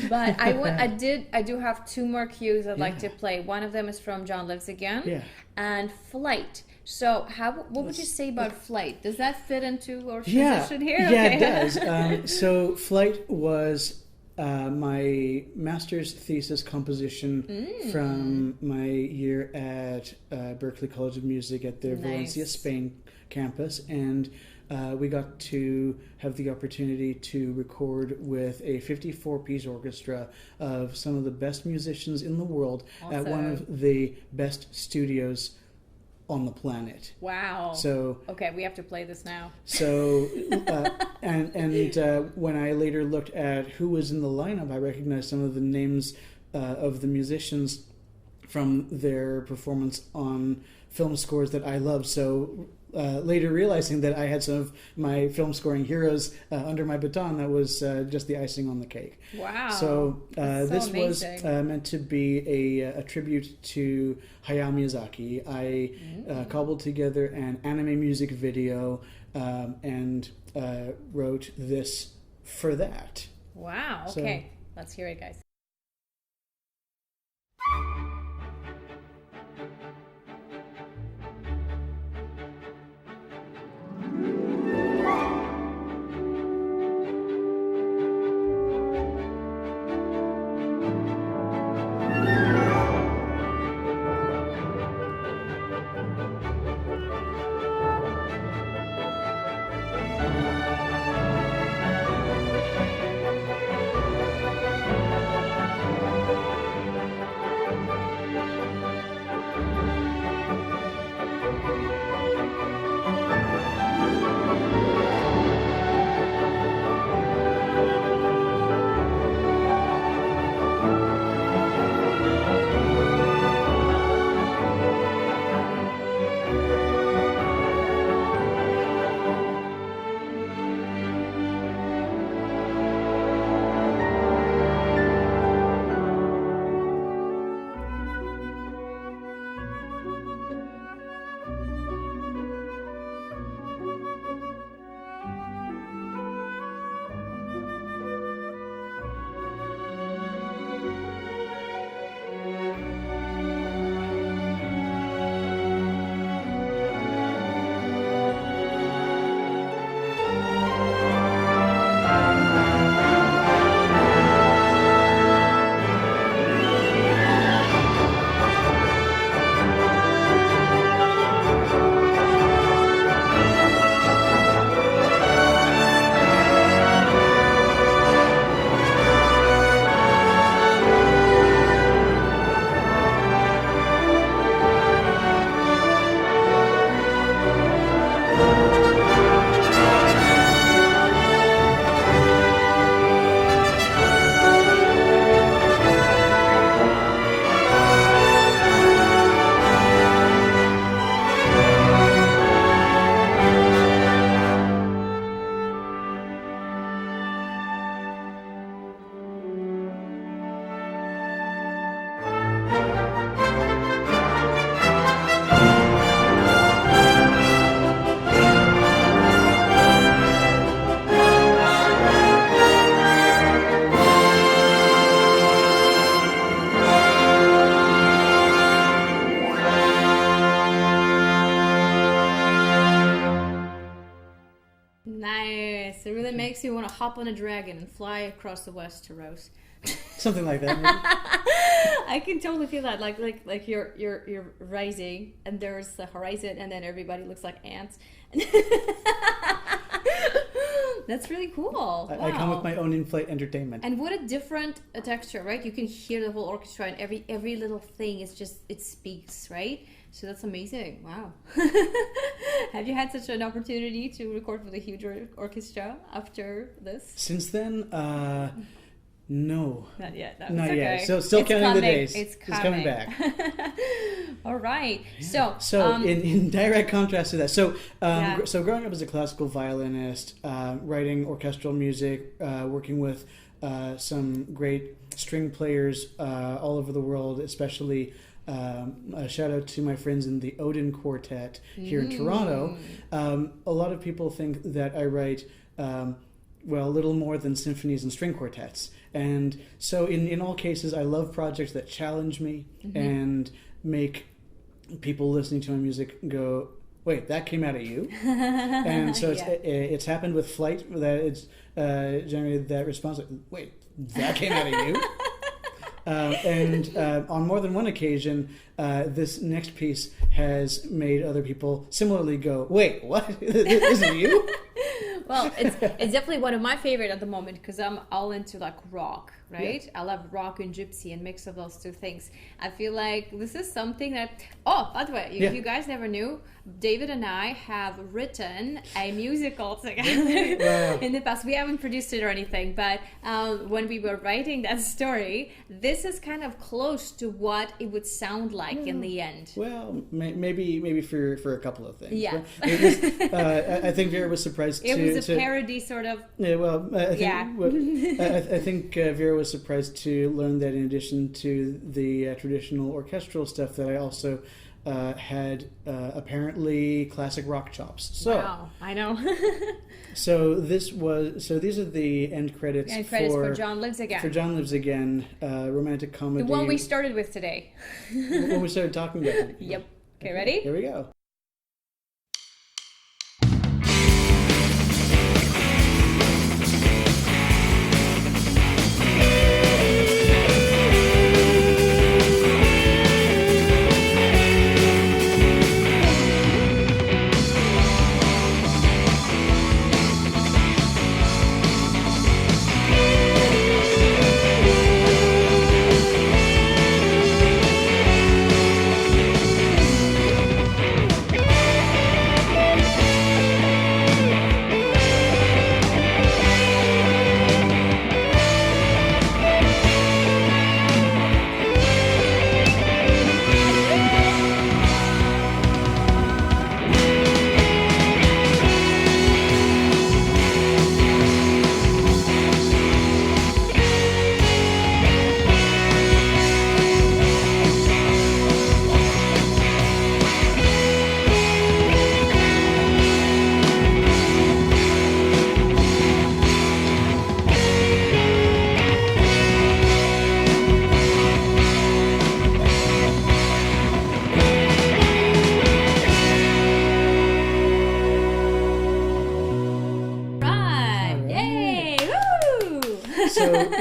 But I do have two more cues I'd like to play. One of them is from John Lives Again, and Flight. So what would you say about Flight? Does that fit into our transition here? Yeah, it does. So Flight was my master's thesis composition from my year at Berklee College of Music at their Valencia, Spain campus, and we got to have the opportunity to record with a 54-piece orchestra of some of the best musicians in the world at one of the best studios on the planet. Wow. So okay, we have to play this now. So when I later looked at who was in the lineup, I recognized some of the names of the musicians from their performance on film scores that I love. So later realizing that I had some of my film scoring heroes under my baton, that was just the icing on the cake. Wow. So this amazing. was meant to be a tribute to Hayao Miyazaki. I cobbled together an anime music video and wrote this for that. Wow. Okay. Let's hear it, guys. makes you want to hop on a dragon and fly across the Westeros. Something like that. I can totally feel that, like you're rising, and there's the horizon, and then everybody looks like ants. That's really cool. I come with my own in-flight entertainment. And what a different texture, right? You can hear the whole orchestra, and every little thing is just, it speaks, right? So that's amazing. Wow. Have you had such an opportunity to record with a huge orchestra after this? Since then, no. Not yet. No, not yet. So still it's counting coming. The days. It's coming back. All right. Yeah. So in direct contrast to that, so growing up as a classical violinist, writing orchestral music, working with some great string players all over the world, especially a shout out to my friends in the Odin Quartet here in Toronto. A lot of people think that I write little more than symphonies and string quartets. And so in all cases, I love projects that challenge me and make people listening to my music go, wait, that came out of you? And so it's happened with Flight, that it's generated that response, like, wait, that came out of you? And on more than one occasion, this next piece has made other people similarly go, wait, what? Is it you? Well, it's definitely one of my favorite at the moment, because I'm all into like rock, right? Yeah. I love rock and gypsy and mix of those two things. I feel like this is something that, by the way, if you guys never knew, David and I have written a musical together in the past. We haven't produced it or anything, but when we were writing that story, this is kind of close to what it would sound like in the end. Well, maybe for a couple of things. Yeah. I think Vera was surprised It was a parody sort of. Yeah, well, I think Vera was surprised to learn that in addition to the traditional orchestral stuff, that I also had apparently classic rock chops. So, wow, I know. so these are the end credits. End credits for John Lives Again. For John Lives Again, romantic comedy. The one we started with today. When we started talking about it. Yep. Okay, ready? Here we go.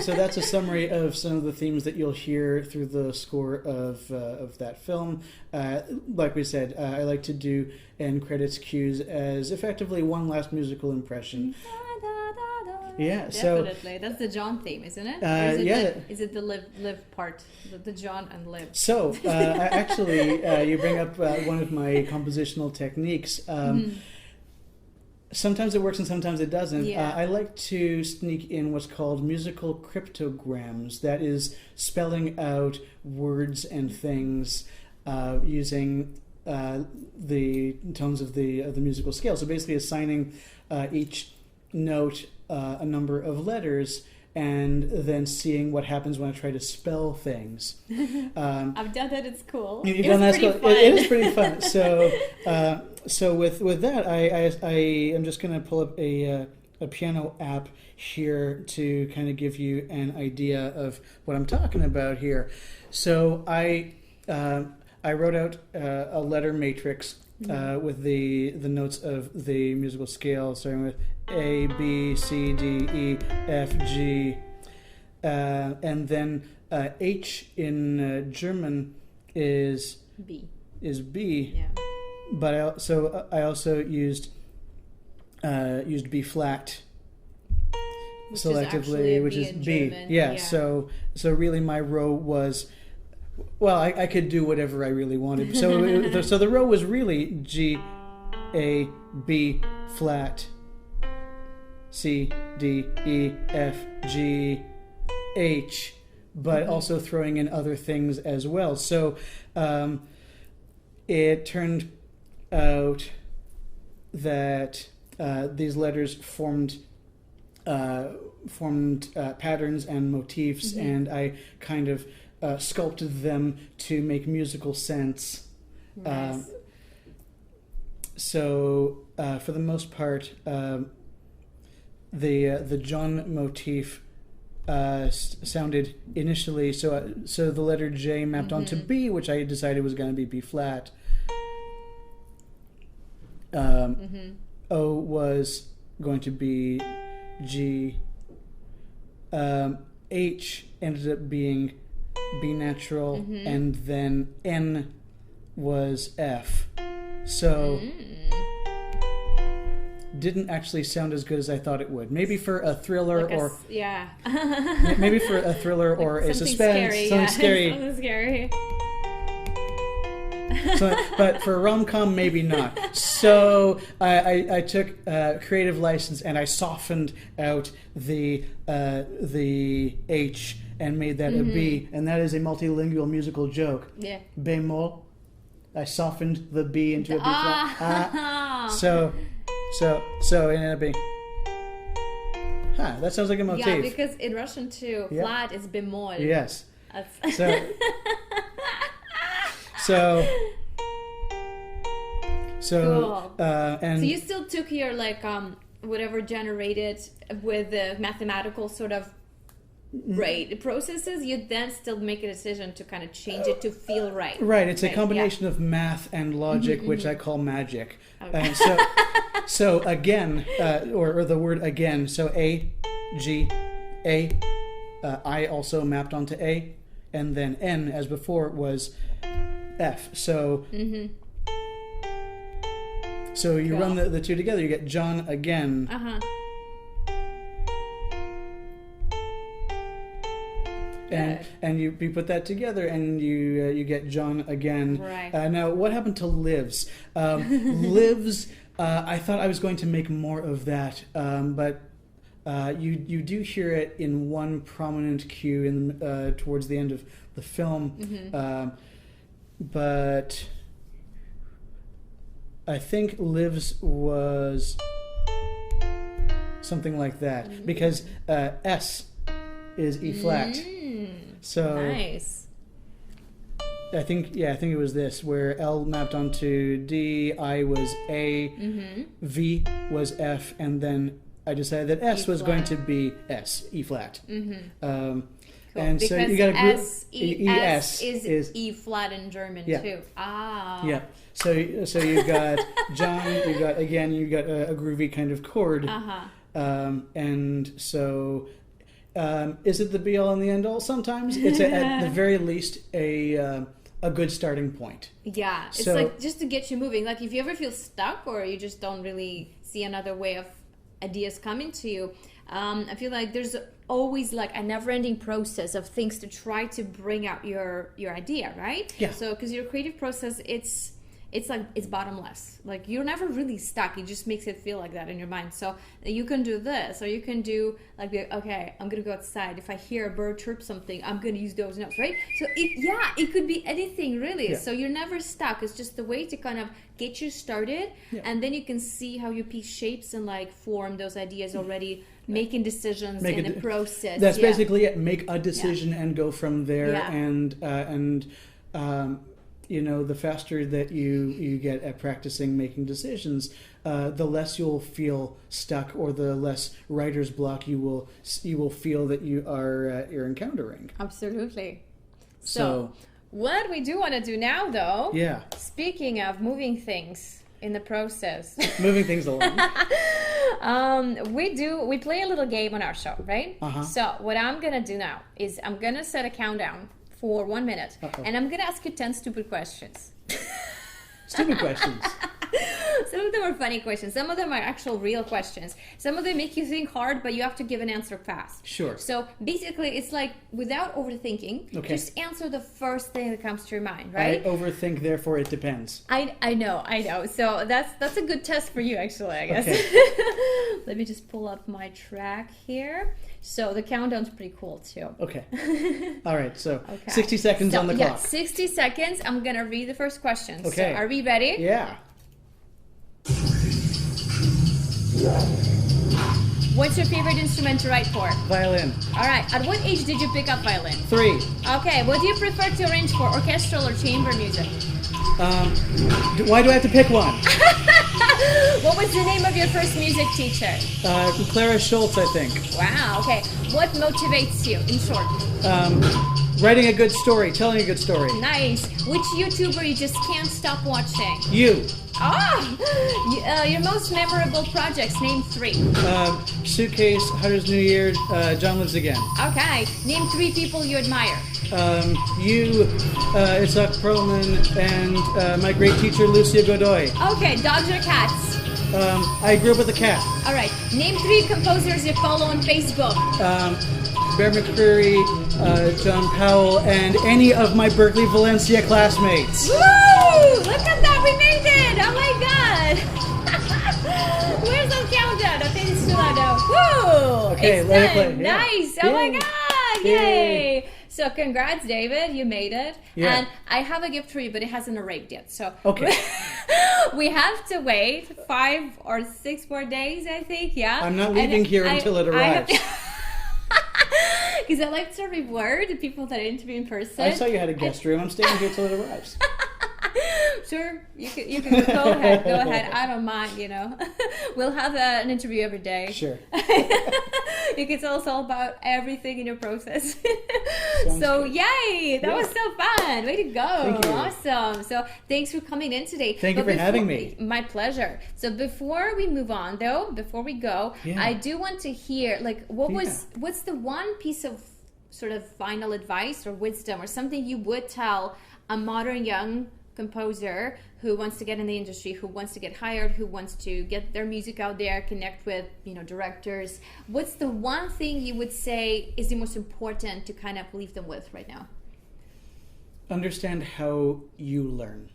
So that's a summary of some of the themes that you'll hear through the score of that film. Like we said, I like to do end credits cues as effectively one last musical impression. Yeah, definitely. That's the John theme, isn't it? Is it the live part, the John and live? So actually, you bring up one of my compositional techniques. Sometimes it works and sometimes it doesn't. Yeah. I like to sneak in what's called musical cryptograms. That is spelling out words and things using the tones of the musical scale. So basically assigning each note a number of letters and then seeing what happens when I try to spell things. I've done that at school. You've done that at school. It is pretty fun. So with that, I am just going to pull up a piano app here to kind of give you an idea of what I'm talking about here. So I wrote out a letter matrix with the notes of the musical scale, starting with A, B, C, D, E, F, G, and then H in German is B. Yeah. But I also used B flat selectively, which is B. Yeah. So really my row was, well, I could do whatever I really wanted. So so the row was really G, A, B flat, C, D, E, F, G, H, but also throwing in other things as well. So it turned out that these letters formed patterns and motifs, and I kind of sculpted them to make musical sense. Nice. So for the most part, the John motif sounded initially so the letter J mapped onto B, which I decided was going to be B flat. O was going to be G. H ended up being B natural, and then N was F. So didn't actually sound as good as I thought it would. Maybe for a thriller maybe for a thriller like or a suspense, something scary. Something scary. So, but for a rom-com, maybe not. So I took creative license and I softened out the H and made that a B, and that is a multilingual musical joke. Yeah. Bémol. I softened the B into a B flat. So it ended up being. That sounds like a motif. Yeah, because in Russian too, flat is bemol. Yes. So cool. And so you still took your whatever generated with the mathematical sort of processes. You then still make a decision to kind of change it to feel right. Right. It's a combination of math and logic, which I call magic. Okay. So again, or the word again. So A, G, A. I also mapped onto A, and then N, as before, was F. So so you run the two together, you get John again. And you put that together, and you get John again. Right. Now, what happened to lives? Lives. I thought I was going to make more of that, but you do hear it in one prominent cue in towards the end of the film, but I think lives was something like that, because S is E flat. So nice. I think it was this, where L mapped onto D, I was A, V was F, and then I decided that S was going to be S, E flat. Cool. And because so you got a group. ES is E flat in German too. Yeah. So you got John. You got a groovy kind of chord. And so. Is it the be all and the end all? Sometimes it's at the very least a good starting point. Yeah, it's like just to get you moving. Like if you ever feel stuck or you just don't really see another way of ideas coming to you, I feel like there's always like a never-ending process of things to try to bring out your idea, right? Yeah. So because your creative process, it's bottomless. Like you're never really stuck. It just makes it feel like that in your mind. So you can do this, or you can do like, okay, I'm gonna go outside. If I hear a bird chirp something, I'm gonna use those notes, right? So it could be anything really. Yeah. So you're never stuck. It's just a way to kind of get you started, and then you can see how you piece shapes and like form those ideas already. Making decisions in the process. That's basically it. Make a decision and go from there. And the faster that you get at practicing making decisions, the less you'll feel stuck, or the less writer's block you will feel that you're encountering. Absolutely. So what we do want to do now, though. Yeah. Speaking of moving things in the process. Moving things along. We play a little game on our show, right? Uh-huh. So what I'm gonna do now is I'm gonna set a countdown for 1 minute, and I'm gonna ask you 10 stupid questions. Stupid questions. Some of them are funny questions. Some of them are actual real questions. Some of them make you think hard, but you have to give an answer fast. Sure. So basically, it's like without overthinking, just answer the first thing that comes to your mind, right? I overthink, therefore it depends. I know. So that's a good test for you, actually, I guess. Okay. Let me just pull up my track here. So the countdown's pretty cool too. Okay. All right. So 60 seconds on the clock. Yeah, 60 seconds. I'm gonna read the first question. Okay. So are we ready? Yeah. What's your favorite instrument to write for? Violin. All right. At what age did you pick up violin? 3. Okay. What do you prefer to arrange for, orchestral or chamber music? Why do I have to pick one? What was the name of your first music teacher? Clara Schultz, I think. Wow. Okay. What motivates you, in short? Writing a good story, telling a good story. Nice. Which YouTuber you just can't stop watching? You. Your most memorable projects. Name 3. Suitcase, Hunter's New Year, John Lives Again. Okay. Name 3 people you admire. You, Itzhak Perlman, and my great teacher, Lucio Godoy. Okay. Dogs or cats? I grew up with a cat. All right. Name 3 composers you follow on Facebook. Bear McCreary, John Powell, and any of my Berklee Valencia classmates. Woo! Look at that, we made it! Oh my god! Where's the countdown? Okay, it's still out now. Woo! Okay, it's let it done. play. Yeah. Nice! Oh my god! Yay! So congrats, David, you made it. Yeah. And I have a gift for you, but it hasn't arrived yet. So okay. We have to wait 5 or 6 more days, I think. Yeah. I'm not leaving here until it arrives. Because I like to reward the people that I interview in person. I saw you had a guest room. I'm staying here till it arrives. Sure, you can go ahead. I don't mind, We'll have an interview every day. Sure. You can tell us all about everything in your process. So, yay! That was so fun. Way to go. Thank you. Awesome. So, thanks for coming in today. Thank you for having me. My pleasure. So, before we move on, though, before we go, I do want to hear, what's the one piece of sort of final advice or wisdom or something you would tell a modern young composer who wants to get in the industry, who wants to get hired, who wants to get their music out there, connect with directors? What's the one thing you would say is the most important to kind of leave them with right now? Understand how you learn.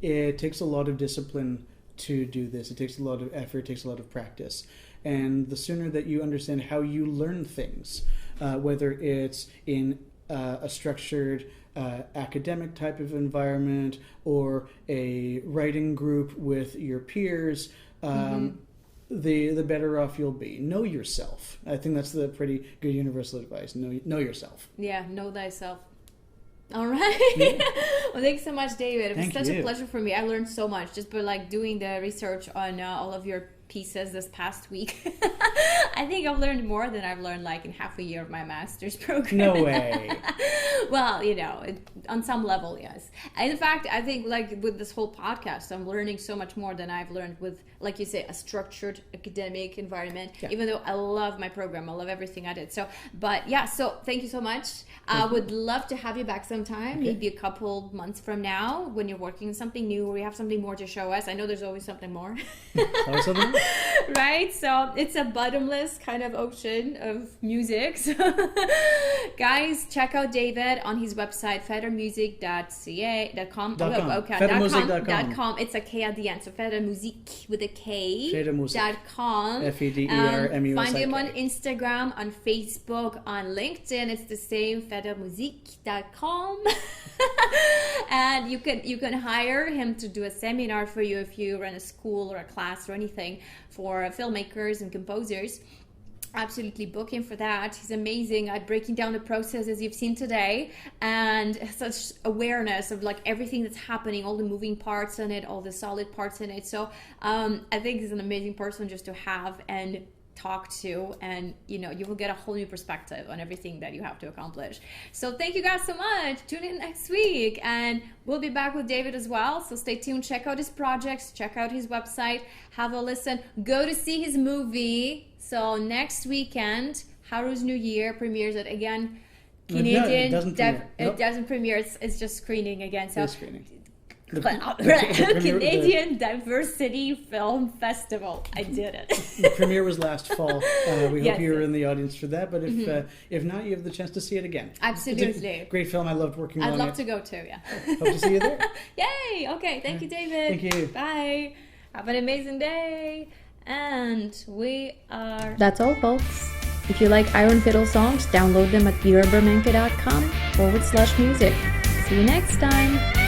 It takes a lot of discipline to do this. It takes a lot of effort. It takes a lot of practice. And the sooner that you understand how you learn things, whether it's in a structured academic type of environment or a writing group with your peers, the better off you'll be. Know yourself. I think that's the pretty good universal advice. Know yourself. Yeah, know thyself. All right. Yeah. Well, thanks so much, David. It was such a pleasure for me. I learned so much just by doing the research on all of your pieces this past week. I think I've learned more than I've learned in half a year of my master's program. No way. Well, on some level, yes. And in fact, I think with this whole podcast, I'm learning so much more than I've learned with, like you say, a structured academic environment. Yeah. Even though I love my program, I love everything I did. So thank you so much. I would love to have you back sometime, maybe a couple months from now, when you're working on something new or you have something more to show us. I know there's always something more. Right? So it's a bottomless kind of ocean of music. So guys, check out David on his website, federmusic.com. Federmusic.com. It's a K at the end. So Federmusic with a K. Federmusic.com. Federmusic. Find him on Instagram, on Facebook, on LinkedIn. It's the same, federmusic.com. And you can hire him to do a seminar for you if you run a school or a class or anything for filmmakers and composers. Absolutely book him for that. He's amazing at breaking down the process, as you've seen today, and such awareness of everything that's happening, all the moving parts in it, all the solid parts in it. So I think he's an amazing person just to have and talk to, and you will get a whole new perspective on everything that you have to accomplish. So thank you guys so much. Tune in next week, and we'll be back with David as well, so stay tuned. Check out his projects, check out his website, have a listen, go to see his movie. So next weekend, Haru's New Year premieres it again. Canadian, it doesn't premiere. It's just screening again. So screening. Canadian Diversity Film Festival. I did it. The premiere was last fall. We hope you were in the audience for that. But if not, you have the chance to see it again. Absolutely. It's a great film. I loved working on it. I'd love to go too. Yeah. Hope to see you there. Yay! Okay. Thank you, David. Thank you. Bye. Have an amazing day. And we are. That's all, folks. If you like Iron Fiddle songs, download them at beerbermenke.com/music. See you next time.